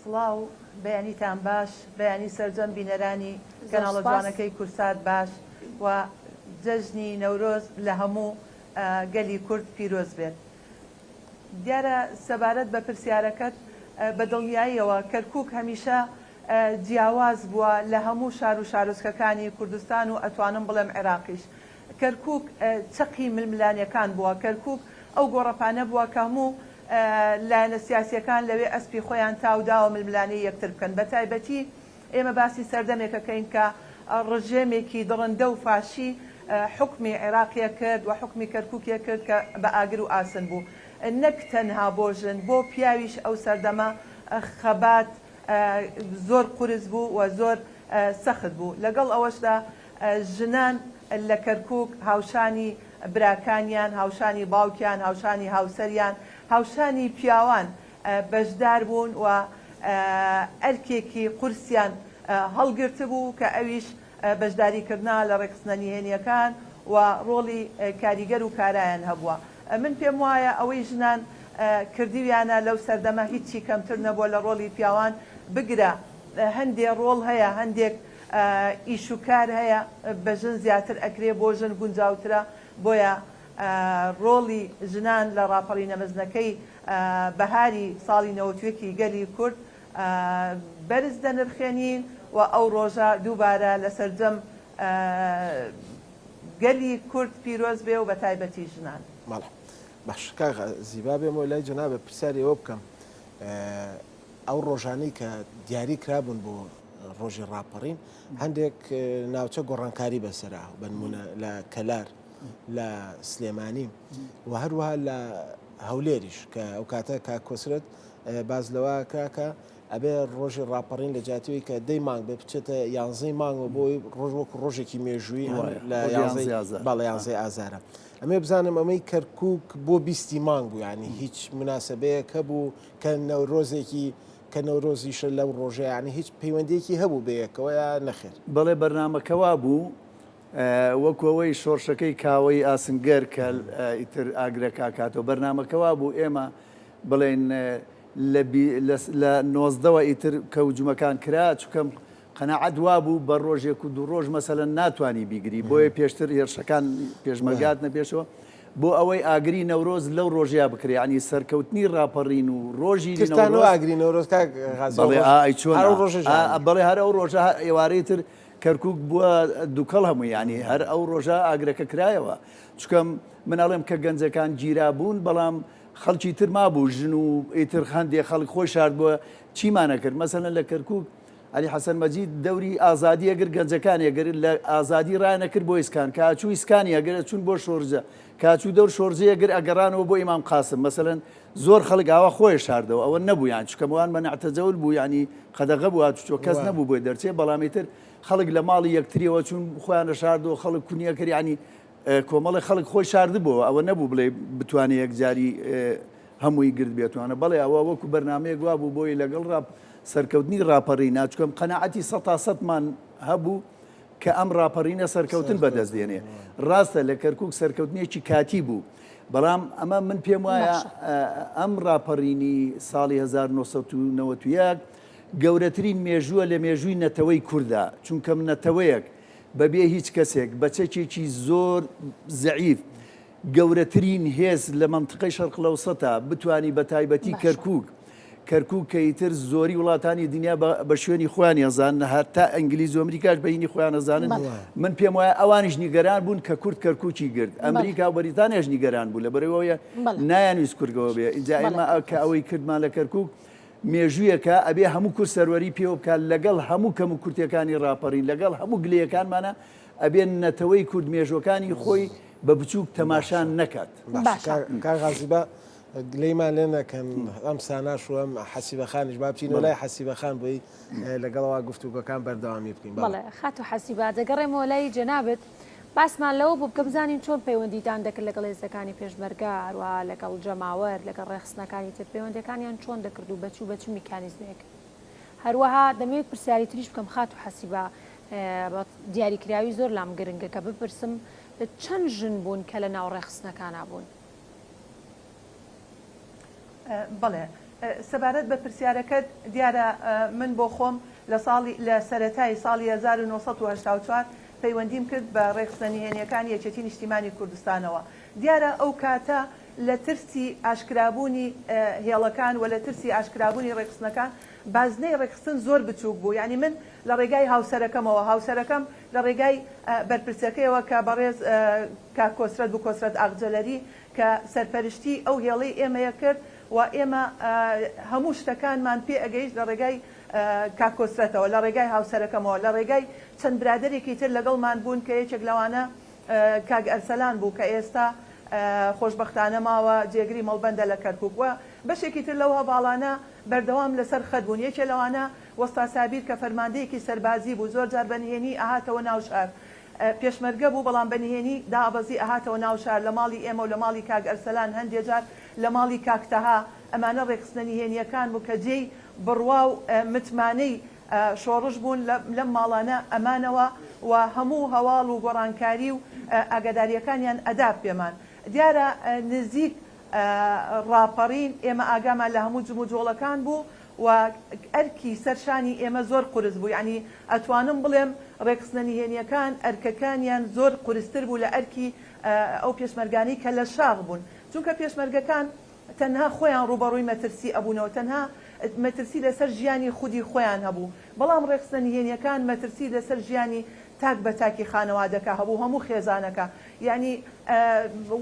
سڵاو بەیانیتان باش بەیانی سەرجەم بینەرانی کەناڵە جوانەکەی کورسات باش و جەژنی نەورۆز لە هەموو گەلی کورد پیرۆز بێت دیارە سەبارەت بە پرسیارەکەت بە دڵنیاییەوە کەرکووک هەمیشە جیاواز بووە لە هەموو شار و شارۆچکەکانی کوردستان و ئەتوانم بڵێم عێراقیش کەرکووک چەقی ململانیەکان بووە کەرکووک ئەو گۆڕەپانە بووە کە هەموو لایەنە سیاسیەکان لەوێ ئەسپی خۆیان تاودا و ململانی یەکتر بکەن بە تایبەتی ئێمە باسی سەردەمێکەکەین کە ڕژێمێکی دڕندە و فاشی حکمی عێراقیە کرد و حکمی کەرکووکیە کرد کە بە ئاگر و ئاسن بوو نەک تەنها بۆ ژن بۆ پیاویش ئەو سەردەمە خەبات زۆر قورس بوو و زۆر سەخت بوو لەگەڵ ئەوەشدا ژنان لە کەرکووک هاوشانی براکانیان هاوشانی باوکیان هاوشانی هاوسەریان هاوشانی پیاوان بەشدار بوون و ئەرکێکی قورسیان هەڵگرت بوو کە ئەویش بەشداریکردنا لە ڕێکخستنە هێنیەکان و ڕۆڵی کاریگەر و کارایان هەبووە من پێم وایە ئەوەی ژنان کردیویانە لەو سەردەمە هیچی کەمتر نەبووە لە ڕۆڵی پیاوان بگرە هەندێک ڕۆڵ هەیە هەندێک ئیشوکار هەیە بە ژن زیاتر ئەکرێ بۆ ژن گونجاوترە بۆیە ڕۆڵی ژنان لە ڕاپەڕی نەمەزنەکەی بەهاری ساڵی نەوەتوێکی گەلی کورد بەرز دەنرخێنین و ئەو ڕۆژە دووبارە لە سەرجەم گەلی کورد پیرۆز بێ و بە تایبەتی ژنان باش زیبا بێمەوە لای جەنابە پرسیاری ئەوە بکەم ئەو ڕۆژانەی کە دیاری کرابوون بۆ ڕۆژی ڕاپەڕین هەندێک ناوچە گۆڕانکاری بەسەرا بنمونە لە کەلار لە سلێمانی و هەروەها لە هەولێریش کە ئەو کاتە کا کۆسرت باز لەوە کاکە ئەبێ ڕۆژی ڕاپەڕین لە جاتیەوەی کە دەی مانگ بێ بچێتە 11 مانگەوە بۆی ڕۆژ وەکو ڕۆژێکی مێژووی لە 11 ئازارە ئەمێ بزانم ئەمەی کەرکووک بۆ 20 مانگ بوو ینی هیچ مناسبەیەک هەبوو کە نەورۆزێکی کە نەورۆزیشە لەو ڕۆژە ینی هیچ پەیوەندێکی هەبوو بەیەکەوە یا نەخێر بەڵێ بەرنامەکەوا بوو وەکەوەی شۆڕشەکەی کاوەی ئاسنگەر کە ئیتر ئاگرەکە کاتەوە بەرنامەکەوا بوو ئێمە بڵێن لە 19ەوە ئیتر کەوجمەکان کرا چکەم قەناعەت وا بوو بە ڕۆژێک و دوو ڕۆژ مەسەلەن ناتوانی بیگری بۆیە پێشتر هێرشەکان پێشمەرگات نەپێشەوە بۆ ئەوەی ئاگری نەورۆز لەو ڕۆژیا بکرێ عنی سەرکەوتنی ڕاپەڕین و ڕۆژی ئاگری نەورۆز بڵێ هەر ئەو ڕۆژە ئێوارەی تر کەرکک بووە دووکەڵ هەموو ینی هەر ئەو ڕۆژە ئاگرەکە کرایەوە چکەم مناڵێم کە گەنجەکان گیرا بوون بەڵام خەڵکی تر مابوو ژن و ئیتر هەندێک خەڵک خۆی شارد بووە چیمانە کرد مەسەلەن لە کەرکک علی حەسەن مەجید دەوری ئازادی ئەگەر گەنجەکان ئەگەر لە ئازادی ڕایەنەکرد بۆ ئیسکان کاچوو ئیسکانی ئەگەر چوون بۆ شۆرجە کاچوو دەور شۆرجەیە ئەگەر ئەگەڕانەوە بۆ ئیمام قاسم مەسەلەن زۆر خەڵک ئاوا خۆی شاردەوە ئەوە نەبوو یان چکەمەوان منعتەجەول بوو ینی قەدەغە بوو هاتوچۆ کەس نەبوو بۆی دەرچێ بەڵامیتر خەڵک لە ماڵی یەکتریەوە چون خۆیانە شاردەوە خەڵک کونیەکەری ینی کۆمەڵی خەڵک خۆی شاردبووە ئەوە نەبوو بڵێ بتوانێت یەکجاری هەمووی گرت بێتوانە بەڵێ ئەوە وەکو بەرنمەیەک وا بوو بۆی لەگەڵ سەرکەوتنی ڕاپەڕی ناچکەم قەنەعەتی 100%مان هەبوو کە ئەم ڕاپەڕینە سەرکەوتن بەدەستێنێ ڕاستە لە کەرکک سەرکەوتنیەکی کاتی بوو بەڵام ئەمە من پێم وایە ئەم ڕاپەڕینی ساڵی 1991 گەورەترین مێژووە لە مێژووی نەتەوەی کووردا چونکە نەتەوەیەک بەبێ هیچ کەسێک بە چەکێکی زۆر زەعیف گەورەترین هێز لە منطقەی شەرق لەوسەتە بتوانی بە تایبەتی کەرکک کە ئیتر زۆری وڵاتانی دنیا بە شوێنی خۆیان ێزان هەتا ئەنگلیز و ئەمریکاش بەینی خۆیان ئەزانن من پێم وایە ئەوانیش نیگەران بوون کە کورد کەرکوکی گرت ئەمریکا و بەریتانیاش نیگەران بوو لەبەرەوەیە نایانویست کوردەوە بێ اینجا ئێمە کە ئەوەی کردمان لە کەرکک مێژوویەکە ئەبێ هەموو کورد سەروەری پێوە بکات لەگەڵ هەموو کەم و کورتەکانی ڕاپەڕین لەگەڵ هەموو گلەکانمانە ئەبێن نەتەوەی کورد مێژوەکانی خۆی بە بچووک تەماشان نەکات کاغازیبە گلەیمان لێ نەکەن ئەم ساناش و ئەم حەسیبەخانیش با بچینەوە لای حەسیبەخان بۆی لەگەڵەوە گفتوگەکان بەردەوامی بکەین بەڵێ خات و حەسیبا دەگەڕێمەوە لای جەنابەت باسمان لەوە بوو بکە بزانین چۆن پەیوەندیتان دەکرد لەگەڵ هێزەکانی پێشمەرگە هەروە لەگەڵ جەماوەر لەگەڵ ڕێخستنەکانی تر پەیوەندەکانیان چۆن دەکرد و بەچوو بەچ میکانیزمێک هەروەها دەمەوێت پرسیاری تریش بکەم خات و حەسیبا دیاریکراوی زۆر لام گرنگە کە بپرسم چەند ژن بوون کە لە ناو ڕێخستنەکانە بوون بەڵێ سەبارەت بە پرسیارەکەت دیارە من بۆ خۆم لە سەرەتای ساڵی 1984 پەیوەندیم کرد بە ڕێخستنیهێنیەکان یەکێتی نیشتیمانی کوردستانەوە دیارە ئەو کاتە لە ترسی ئاشکرابوونی هێڵەکان و لە ترسی ئاشکرابوونی ڕێخستنەکان بازنەی ڕێخستن زۆر بچووک بوو ینی من لە ڕێگای هاوسەرەکەم لە ڕێگای بەرپرسەکەیەوە کە بەڕێز کا کۆسرەت بوو کۆسرەت ئاغجەلەری کە سەرپەرشتی ئەو هێڵەی ئێمەیە کرد و ئێمە هەموو شتەکانمان پێ ئەگەیشت لە ڕێگای کاکۆسرەتەوە لە ڕێگای هاوسەرەکەمەوە لە ڕێگای چەند برادێکی تر لەگەڵمان بوون کە یەکێک لەوانە کاگ ئەرسەلان بوو کە ئێستا خۆشببختانە ماوە جێگری مەڵبەندە لە کەرکک وە بەشێکی تر لەوە باڵانە بەردەوام لەسەر خەت بوون یەکێ لەوانە وەستا سابیر کە فەرماندەیەکی سەربازی بوو زۆر جار بەنهێنی ئاهاتەوە ناو شار پێشمەرگە بوو بەڵام بەنهێنی دابەزی ئاهاتەوە ناو شار لە ماڵی ئێمە و لە ماڵی کاگ ئەرسەلان هەندێک جار لە ماڵی کاکتەها ئەمانە ڕێخستنەنیهێنیەکان بوو کە جێی بڕوا و متمانەی شۆڕش بوون لەم ماڵانە ئەمانەوە و هەموو هەواڵ و گۆڕانکاری و ئاگاداریەکانیان ئەدا پێمان دیارە نزیک ڕاپەڕین ئێمە ئاگامان لە هەموو جم و جۆڵەکان بوو و ئەرکی سەرشانی ئێمە زۆر قورس بوو ینی ئەتوانم بڵێم ڕێخستنەنیهێنیەکان ئەرکەکانیان زۆر قورستر بوو لە ئەرکی ئەو پێشمەرگانی کە لە شاغ بوون چونکە پێشمەرگەکان تەنها خۆیان ڕوبەڕووی مەترسی ئەبوونەوە تەنها مەترسی لەسەر ژیانی خودی خۆیان هەبوو بەڵام ڕێخستنەنیهێنیەکان مەترسی لەسەر ژیانی تاک بە تاکی خانەوادەکە هەبوو هەموو خێزانەکە یعنی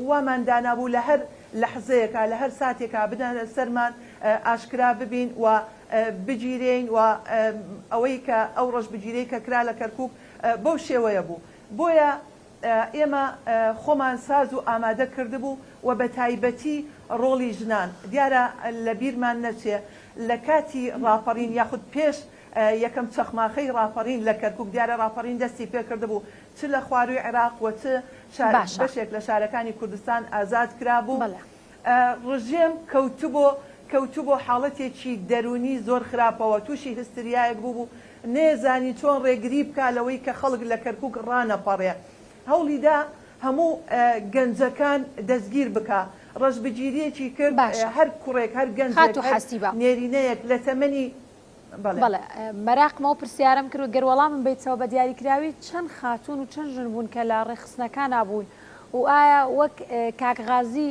وامان دانابوو لە هەر لەحزەیەکە لە هەر ساتێکە بدەن سەرمان ئاشکرا ببین و بگیرین و ئەوەی کە ئەو ڕۆژ بگیرەی کە کرا لە کەرکک بەو شێوەیە بوو بۆیە ئێمە خۆمان ساز و ئامادە کردبوو و بە تایبەتی ڕۆڵی ژنان دیارە لە بیرمان نەچێ لە کاتی ڕاپەڕین یاخود پێش یەکەم چەخماخەی ڕاپەڕین لە کەرکک دیارە ڕاپەڕین دەستی پێ کردبوو چ لە خواروی عێراق و چ بەشێک لە شارەکانی کوردستان ئازاد کرابوو ڕژێم کەوتوبۆ حاڵەتێکی دەرونی زۆر خراپەوە تووشی هستریایەک بوو نێزانی چۆن ڕێگری بکە لەوەی کە خەڵک لە کەرکک ڕانەپەڕێ هەوڵیدا هەموو گەنجەکان دەستگیر بکە ڕەشبگیریەکی کرد هەر کوڕێک هەر گەنجێک نێرینەیەک لە تەمەنی بەڵێ مەراقمەوە پرسیارم کرد و گەروەڵامم بیتەوە بە دیاریکراوی چەند خاتون و چەند ژن بوون کە لە ڕێخستنەکان بوون و ئایا وەک کاکغازی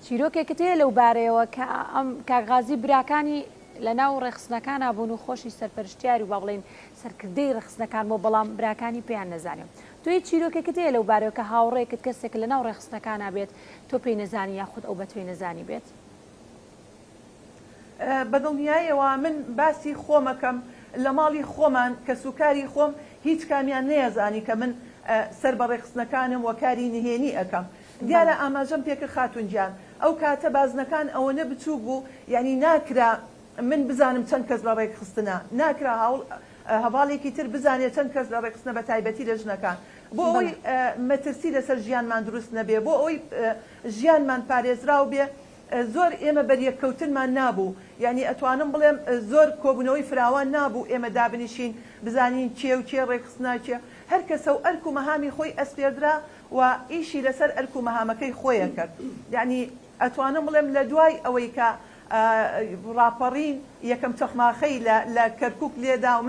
چیرۆکێکت هەیە لەو بارەیەوە کە ئەم کاکغازی براکانی لە ناو ڕێخستنەکانە بوون و خۆشی سەرپەرشتیاری و با بڵێن سەرکردەی ڕێخستنەکان بۆ بەڵام براکانی پێیان نەزانێت توی چیرۆکێکت هەیە لەو بارەوە کە هاوڕێکت کەسێک لە ناو ڕێخستنەکانە بێت تۆ پێی نەزانی یاخود ئەو بە توی نەزانی بێت بەدڵنیایەوە من باسی خۆمەکەم لە ماڵی خۆمان کە سوکاری خۆم هیچ کامیان نەیەزانی کە من سەر بە ڕێخستنەکانم وەکاری نهێنی ئەەکەم دیارە ئاماژەم پێکرد خاتونجیان ئەو کاتە بازنەکان ئەوەنە بچوو بوو یعنی ناکرا من بزانم چەند کەس لە ڕێکخستنە ناکرا هەواڵێکی تر بزانێت چەند کەس لە ڕێکخستنە بە تایبەتی لە ژنەکان بۆ ئەوەی مەترسی لەسەر ژیانمان دروست نەبێ بۆ ئەوەی ژیانمان پارێزراو بێ زۆر ئێمە بەریەککەوتنمان نابوو یعنی ئەتوانم بڵێم زۆر کۆبوونەوەی فراوان نابوو ئێمە دابنیشین بزانین چێ و چێ ڕێکخستنا چێ هەر کەسە و ئەرک و مەهامی خۆی ئەسپێدرا و ئیشی لەسەر ئەرک و مەهامەکەی خۆیە کرد یعنی ئەتوانم بڵێم لە دوای ئەوەی کە ڕاپەڕین یەکەم چەخماخەی لە کەرکووک لێدا و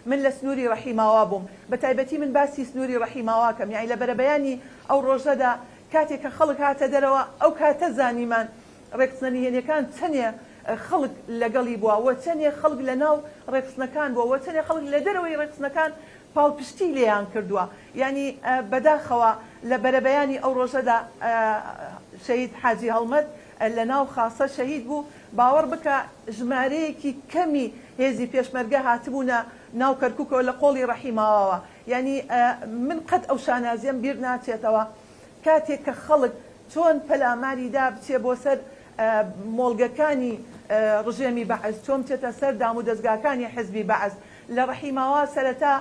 من لە سنووری ڕەحیماوا بووم بە تایبەتی من باسی سنووری ڕەحیماواکەم یعنی لە بەرەبەیانی ئەو ڕۆژەدا کاتێک کە خەڵک هاتە دەرەوە ئەو کاتە زانیمان ڕێکخستنەهێنەکان چەندێ خەڵک لەگەڵی بووە وە چەندێ خەڵک لە ناو ڕێکخستنەکان بووە وە چەندێ خەڵک لە دەرەوەی ڕێکخستنەکان پاڵپشتی لێیان کردووە یعنی بەداخەوە لە بەرەبەیانی ئەو ڕۆژەدا شەهید حاجی هەڵمەت لە ناو خاسە شەهید بوو باوەڕ بکە ژمارەیەکی کەمی هێزی پێشمەرگە هاتبوونە ناو کەرکووکەوە لە قۆڵی ڕەحیماوەوە یعنی من قەت ئەو شانازیم بیر ناچێتەوە کاتێک کە خەڵک چۆن پەلاماریدا بچێ بۆ سەر مۆڵگەکانی ڕژێمی بەعەز چۆن بچێتە سەر دام و دەستگاکانی حزبی بەعەز لە ڕەحیماوە سەرەتا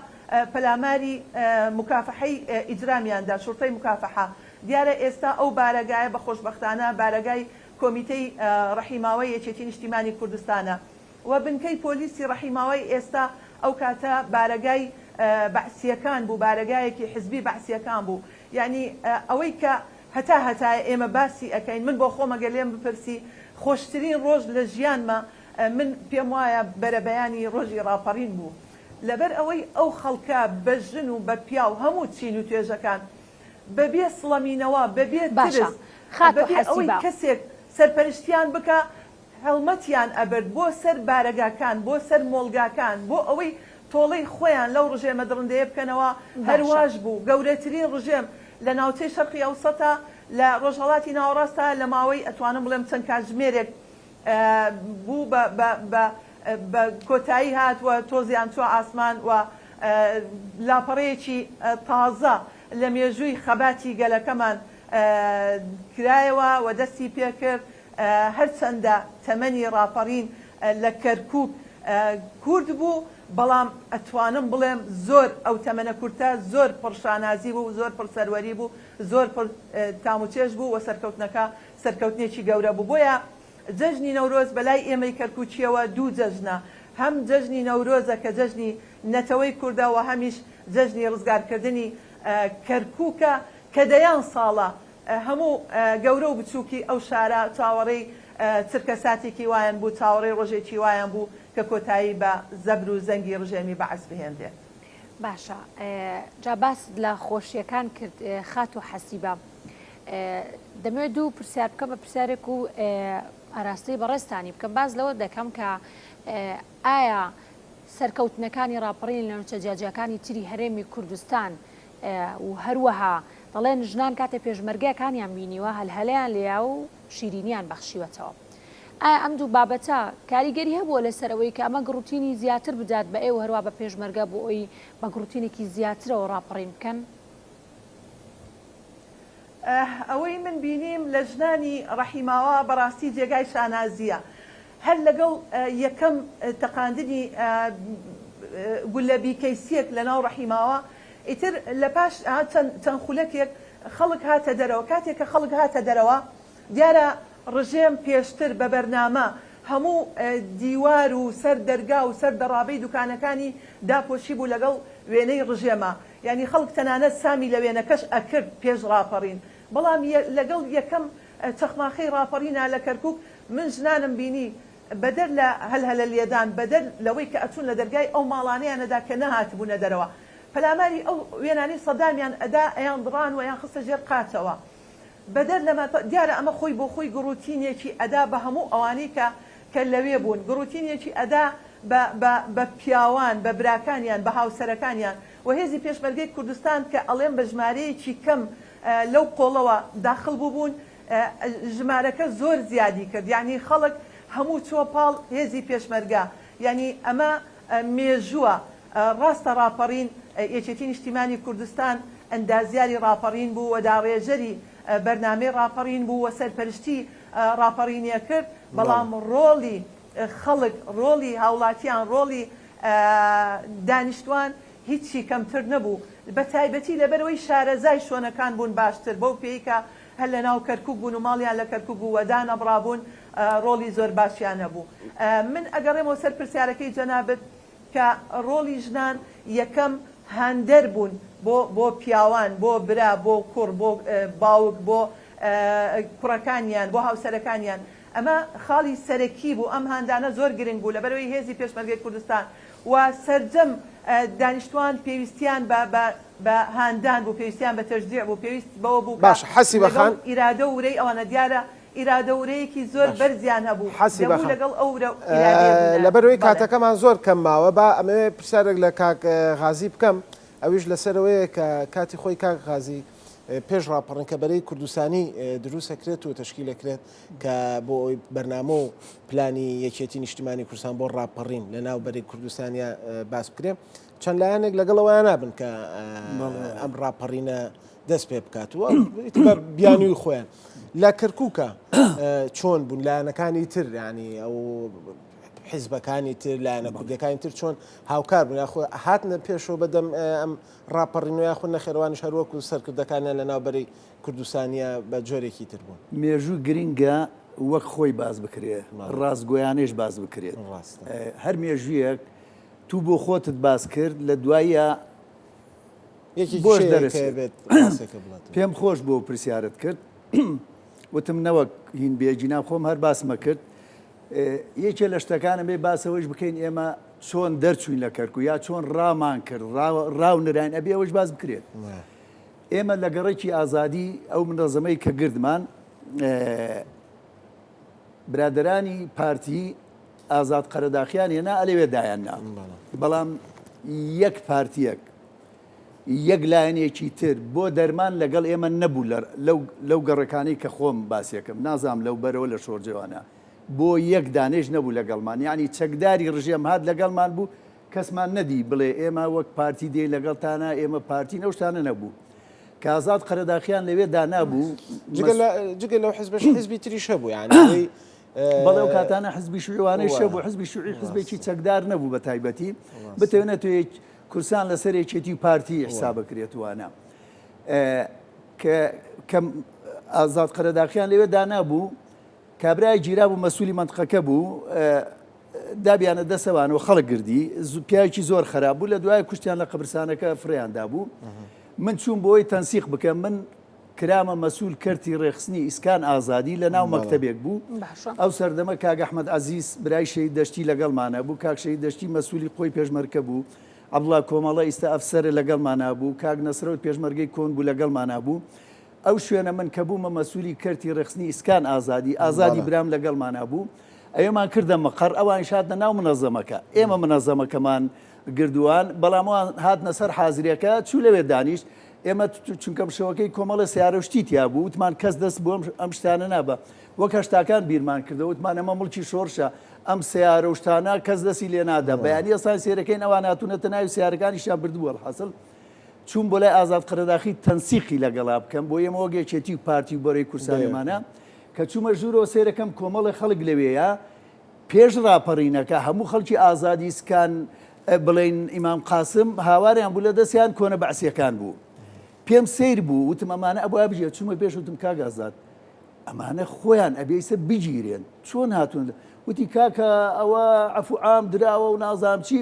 پەلاماری مکافحەی ئیجرامیاندا شورتەی مکافحە دیارە ئێستا ئەو بارەگایە بە خۆشبەختانە بارەگای کۆمیتەی ڕەحیماوەی یەکێتی نیشتیمانی کوردستانە و بنکەی پۆلیسی ڕەحیماوەی ئێستا ئەو کاتە بارەگای بەعسیەکان بوو بارەگایەکی حزبی بەعسیەکان بوو یعنی ئەوەی کە هەتا ئێمە باسی ئەەکەین من بۆ خۆمەگە لێم بپرسی خۆشترین ڕۆژ لە ژیانمە من پێم وایە بەرەبەیانی ڕۆژی ڕاپەڕین بوو لەبەر ئەوەی ئەو خەڵکە بە ژن و بە پیا و هەموو چین و توێژەکان بەبێ سڵەمینەوە بەبێ ترس بەبێ ئەوەی کەسێک سەرپەرشتیان بکە هەڵمەتیان ئەبرد بۆ سەر بارەگاکان بۆ سەر مۆڵگاکان بۆ ئەوەی تۆڵەی خۆیان لەو ڕژێمە دڕندەیە بکەنەوە هەرواش بوو گەورەترین ڕژێم لە ناوچەی شەرقی ئەوسەتا لە ڕۆژهەڵاتی ناوەڕاستە لە ماوەی ئەتوانم بڵێم چەند کاتژمێرێک بوو بە کۆتایی هات و تۆزیان چوە ئاسمان و لاپەڕەیەکی تازە لە مێژووی خەباتی گەلەکەمان کرایەوە و دەستی پێکرد هەرچەندە تەمەنی ڕاپەڕین لە کەرکووک کورد بوو بەڵام ئەتوانم بڵێم زۆر ئەو تەمەنە کورتە زۆر پڕشانازی بوو زۆر پڕسەروەری بوو زۆر تاموچێش بوو و سەرکەوتنەکە سەرکەوتنێکی گەورە بوو بۆیە جەژنی نەورۆز بەلای ئێمەی کەرکووچیەوە دوو جەژنە هەم جەژنی نەورۆزە کە جەژنی نەتەوەی کووردە و هەمیش جەژنی ڕزگارکردنی کەرکووکە کە دەیان ساڵە هەموو گەورە و بچووکی ئەو شارە چاوەڕێی چرکە ساتێکی وایان بوو چاوەڕێی ڕۆژێکی وایان بوو کە کۆتایی بە زەبر و زەنگی ڕژێمی بەعەز بهێندێت باشە جا باس لە خۆشیەکان کرد خات و حەسیبە دەمەوێت دوو پرسیار بکەم بە پرسیارێک و ئاراستەی بەڕێستانی بکەم باز لەوە دەکەم کە ئایا سەرکەوتنەکانی ڕاپەڕین لە نوچە جیاجیەکانی تری هەرێمی کوردستان و هەروەها دەڵێن ژنان کاتێ پێشمەرگەکانیان بینیوە هەلهەلەیان لێیا و شیرینیان بەخشیوەتەوە ئایا ئەم دوو بابەتە کاریگەری هەبووە لەسەرەوەی کە ئەمە گڕوتینی زیاتر بدات بە ئێوە هەروە بە پێشمەرگە بۆ ئەوی بە گڕوتینێکی زیاترەوە ڕاپەڕین بکەن ئەوەی من بینیم لە ژنانی ڕەحیماوە بەڕاستی جێگای شانازیە هەر لەگەڵ یەکەم تەقاندنی گولەبی کەیسیەک لە ناو ڕەحیماوە ئیتر لە پاش چەند خولەکێک خەڵک هاتە دەرەوە کاتێک کە خەڵک هاتە دەرەوە دیارە ڕژێم پێشتر بە بەرنامە هەموو دیوار و سەر دەرگا و سەر دەڕابەی دوکانەکانی داپۆشی بوو لەگەڵ وێنەی ڕژێمە یعنی خەڵک تەنانەت سامی لە وێنەکەش ئەکرد پێش ڕاپەڕین بەڵام لەگەڵ یەکەم چەخماخەی ڕاپەڕینە لە کەرکووک من ژنانم بینی بەدەر لە هەلهەلە لێدان بەدەر لەوەی کە ئەچوون لە دەرگای ئەو ماڵانەیانەدا کە نەهاتبوونە دەرەوە پەلاماری ئەو وێنانی سەدامیان ئەدا ئەیان دڕان و یان خستە ژێر قاچەوە بەدەر لەمە دیارە ئەمە خۆی بۆ خۆی گڕوتینێکی ئەدا بە هەموو ئەوانەی کە کە لەوێ بوون گڕوتینێکی ئەدا بە پیاوان بە براکانیان بە هاوسەرەکانیان و هێزی پێشمەرگەی کوردستان کە ئەڵێم بە ژمارەیەکی کەم لەو قۆڵەوە داخل بوون ژمارەکە زۆر زیادی کرد یعنی خەڵک هەموو چۆپاڵ هێزی پێشمەرگا یعنی ئەمە مێژووە ڕاستە ڕاپەڕین یەکێتی نیشتیمانی کوردستان ئەندازیاری ڕاپەڕین بوو و داڕێژەری بەرنامەی ڕاپەڕین بوو و سەرپەرشتی ڕاپەڕینیە کرد بەڵام ڕۆڵی خەڵک ڕۆڵی هاوڵاتیان ڕۆڵی دانیشتوان هیچی کەمتر نەبوو بە تایبەتی لەبەرەوەی شارەزای شوێنەکان بوون باشتر بەو پێیکە هەر لە ناو کەرکوب بوون و ماڵیان لە کەرکوب بوو وەدانە بڕابوون ڕۆڵی زۆر باشیان نەبوو من ئەگەڕێمەوە سەر پرسیارەکەی جەنابەت کە ڕۆڵی ژنان یەکەم هەندەر بوون بۆ پیاوان بۆ برا بۆ کوڕ بۆ باوک بۆ کوڕەکانیان بۆ هاوسەرەکانیان ئەمە خاڵی سەرەکی بوو ئەم هەندانە زۆر گرنگ بوو لەبەرەوەی هێزی پێشمەرگەی کوردستان و سەرجەم دانیشتوان پێویستیان بە هاندان بوو پێویستیان بە تەشجیع بوو پێویست بەوە بوو باش حەسی بەخان ئیرادە ورەی ئەوانە دیارە ئیرادە ورەیەکی زۆر بەرزیان هەبوو حەسی بەخان لەگەڵ ئەو لەبەرەوەی کاتەکەمان زۆر کەم ماوە با ئەمەوێ پرسیارێک لە کاک غازی بکەم ئەویش لەسەرەوەیە کە کاتی خۆی کاک غازی پێش ڕاپەڕنکەبەرەی کوردستانی دروستەکرێت و تەشکیلەکرێت کە بۆ ئەوی بەرنامە و پلانی یەکێتی نیشتیمانی کوردستان بۆ ڕاپەڕین لە ناو بەرەی کوردستانیا باس بکرێت چەند لایەنێک لەگەڵەوەیان نابن کە ئەم ڕاپەڕینە دەست پێ بکات و بیانووی خۆیان لە کەرکووکە چۆن بوون لایەنەکانی تر ینی ئەو حیزبەکانی تر لایەنە کوردەکانی تر چۆن هاوکار بوون یاخۆ هاتنە پێشەوە بەدەم ئەم ڕاپەڕینەوە یاخۆ نەخێڕەوانیش هەروەکو سەرکردەکانیان لە ناوبەرەی کوردستانیا بە جۆرێکی تر بوون مێژوو گرینگە وەک خۆی باز بکرێت ڕاستگۆیانێش باز بکرێت هەر مێژویەک تو بۆ خۆتت باز کرد لە دوایە بۆش دەرەبێت پێم خۆش بۆ پرسیارت کرد وتم نەوەک هین بێجینا خۆم هەر باسمە کرد یەکێ لە شتەکانم بێ باسەوەش بکەین ئێمە چۆن دەرچوین لە کەرکوو یا چۆن ڕامان کرد ڕاو نراین ئەبێ ئەوەش باز بکرێت ئێمە لە گەڕێکی ئازادی ئەو منەظەمەی کە گردمان برادرانی پارتی ئازاد قەرەداخیان هێنا ئەلێوێ دایاننا بەڵام یەک پارتیەک یەک لایەنێکی تر بۆ دەرمان لەگەڵ ئێمە نەبوو لەو گەڕەکانی کە خۆم باسیەکەم نازام لەو بەرەوە لە شۆرجێوانە بۆ یەک دانێژ نەبوو لەگەڵمان یعنی چەکداری ڕژێم هات لەگەڵمان بوو کەسمان نەدی بڵێ ئێمە وەک پارتی دێ لەگەڵتانە ئێمە پارتی نەوشتانە نەبوو کە ئازاد قەرەداخیان لەوێ دانابوو جگە لەو حیزبش حیزبی تریش هەبوو یعنی بەڵێ و کاتانە حزبی شوێوانەی شە بوو حزبی شوعی حزبێکی چەکدار نەبوو بە تایبەتی بتەوێنێت توی کورسان لەسەر یەکێتی پارتی حساب بکرێتوانە کە ئازاد قەرەداخیان لەوێ دانابوو کابرای گیرا بوو مەسوولی منطقەکە بوو دابیانە دەسەوانەوە خەڵک گردی پیاوێکی زۆر خراپ بوو لە دوای کوشتیان لە قەبرستانەکە فڕیاندا بوو من چوون بۆی تەنسیق بکەم من کرامە مەسوول کەرتی ڕێخستنی ئیسکان ئازادی لە ناو مەکتەبێک بوو ئەو سەردەمە کاک ئەحمەد عەزیز برای شەهید دەشتی لەگەڵمانە بوو کاک شەهید دەشتی مەسوولی خۆی پێشمەرکە بوو عەبدوڵڵا کۆمەڵە ئیستا ئەفسەرە لەگەڵمانە بوو کاک نەسرەوت پێشمەرگەی کۆن بوو لەگەڵمانە بوو ئەو شوێنە من کە بوومە مەسوولی کەرتی ڕێخستنی ئیسکان ئازادی برام لەگەڵمانە بوو ئەوێمان کردە مەقەڕ ئەوان شادنە ناو منەظەمەکە ئێمە منەظەمەکەمان گردووان بەڵامەوان هاتنە سەر حازریەکە چوو لەوێ دانیشت ئێمە چونکەم شەوەکەی کۆمەڵە سیارەشتی تیا بوو وتمان کەس دەست بۆ ئەم شتانە نابە وەک هەشتاکان بیرمان کردەوە وتمان ئەمە مڵکی شۆڕشە ئەم سیارە شتانە کەس دەستی لێ نادا بەیانی ئەسان سێرەکەین ئەوان هاتوونەتە ناوی سیارەکانیشیان بردووە حاصل چوون بۆ لای ئازاد قەرەداخی تەنسیقی لەگەڵا بکەم بۆ ئێمە وەگێکێتی و پارتی و بەرەی کورسانێمانە کە چوومە ژوورەوە سێرەکەم کۆمەڵی خەڵک لەوەیە پێش ڕاپەڕینەکە هەموو خەڵکی ئازادی سکان بڵێن ئیمام قاسم هاواریان بوو لە دەستیان کۆنە بەعسیەکان بوو پێم سیر بوو وتم ئەمانە ئەبووە بژێت چوومە پێش وتم کاک ئازاد ئەمانە خۆیان ئەبێیسە بگیرێن چۆن هاتوون وتی کاکە ئەوە عەفو عام دراوە و نازام چی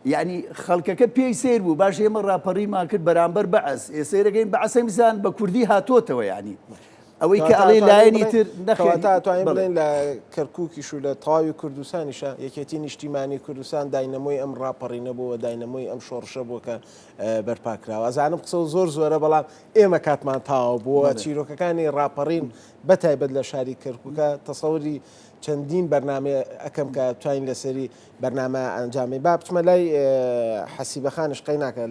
یعنی خەڵکەکە پێی سیر بوو باش ئێمە ڕاپەڕیمان کرد بەرامبەر بەعەس ئێسێرەکەین بەعەسە میزان بە کوردی هاتۆتەوە یعنی ئەوەی کە ئەڵێ لایەنی تر تا توانین بڵێن لە کەرکووکیش و لە تەواوی کوردستانیشە یەکێتی نیشتیمانی کوردستان داینەمۆی ئەم ڕاپەڕینە بووە داینەمۆی ئەم شۆڕشە بووە کە بەرپاکراوە ئەزانم قسە و زۆرە بەڵام ئێمە کاتمان تاوا بووە چیرۆکەکانی ڕاپەڕین بەتایبەت لە شاری کەرکووکە تەسەوری چەندین بەرنامە ئەەکەم کە توانین لەسەری بەرنامە ئەنجامی با بچمە لای حەسیبەخانش قەی ناکە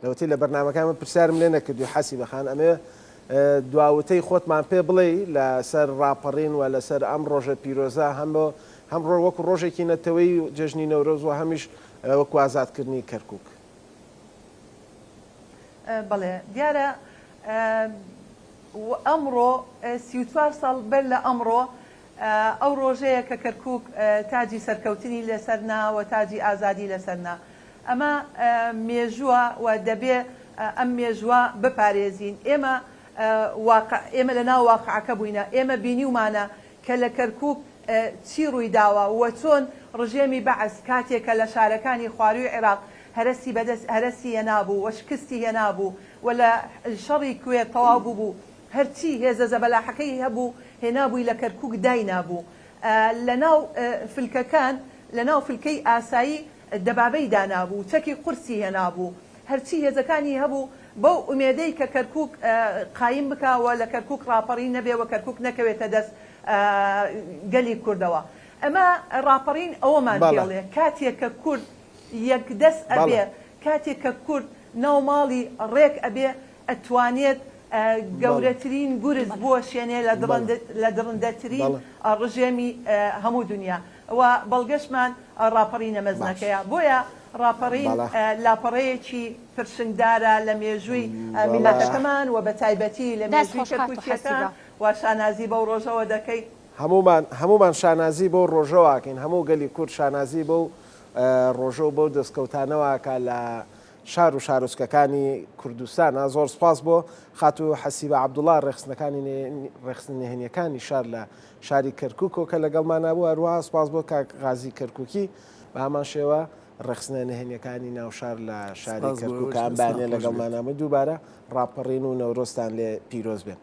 لەوەتی لە بەرنامەکانمە پرسیارم لێ نەکردو حەسیبەخان ئەمێ دواوتەی خۆتمان پێ بڵێ لەسەر ڕاپەڕین و لەسەر ئەم ڕۆژە پیرۆزە هەم ڕۆ وەکو ڕۆژێکی نەتەوەی جەژنی نەورۆز و هەمیش وەکو ئازادکردنی کەرکووک. بەڵێ دیارە ئەمڕۆ 34 ساڵ بەر لە ئەمڕۆ ئەو ڕۆژەیە کە کەرکووک تاجی سەرکەوتنی لەسەرنا و تاجی ئازادی لەسەرنا ئەمە مێژووە و دەبێ ئەم مێژووە بپارێزین ئێمە لە ناو واقعەکە بووینە ئێمە بینیومانە کە لە کەرکووک چی ڕووی داوە و چۆن ڕژێمی بەعەس کاتێکە لە شارەکانی خواروی عێراق هەرسی هێنابوو و شکستی هێنابوو و لە شەڕی کوێ تەواو بوو هەرچی هێزە زەبەلاحەکەی هەبوو هێنابووی لە کەرکووک داینابوو لە ناو فلکەکان لە ناو فلکەی ئاسایی دەبابەی دانابوو چەکی قورسی هێنابوو هەرچی هێزەکانی هەبوو بەو ئومێدەی کە کەرکووک قایم بکەوە لە کەرکووک ڕاپەڕین نەبێ و کەرکووک نەکەوێتە دەست گەلی کوردەوە ئەمە ڕاپەڕین ئەوەمان پێڵێ کاتێک کە کورد یەکدەست ئەبێ کاتێک کە کورد ناو ماڵی ڕێک ئەبێ ئەتوانێت گەورەترین گورز بووە شوێنێ لە دڕندەترین ڕژێمی هەموو دنیا و بەڵگەشمان ڕاپەڕینە مەزنەکەیە بۆیە ڕاپەڕین لاپەڕەیەکی پرشنگدارە لە مێژووی میلەتەکەمان و بە تایبەتی لە مێژووی کەرکووکیەکان و شانازی بەو ڕۆژەوە دەکەی هەمومان شانازی بۆ ڕۆژەوەکەین هەموو گەلی کورد شانازی بۆ ڕۆژە و بۆ دەستکەوتانەوەکە لە شار و شارۆچکەکانی کوردستانە زۆر سپاس بۆ خات و حەسیبە عەبدوڵڵا ڕێخستن نهێنیەکانی شار لە شاری کەرکووک کە لەگەڵمانە بوو هەروەها سپاس بۆ کاک غازی کەرکووکی بە هەمان شێوە ڕێخستنە نهێنیەکانی ناوشار لە شاری کەرکووک ئەم بانێ لەگەڵمانامە دووبارە ڕاپەڕین و نەورۆستان لێ پیرۆز بێن.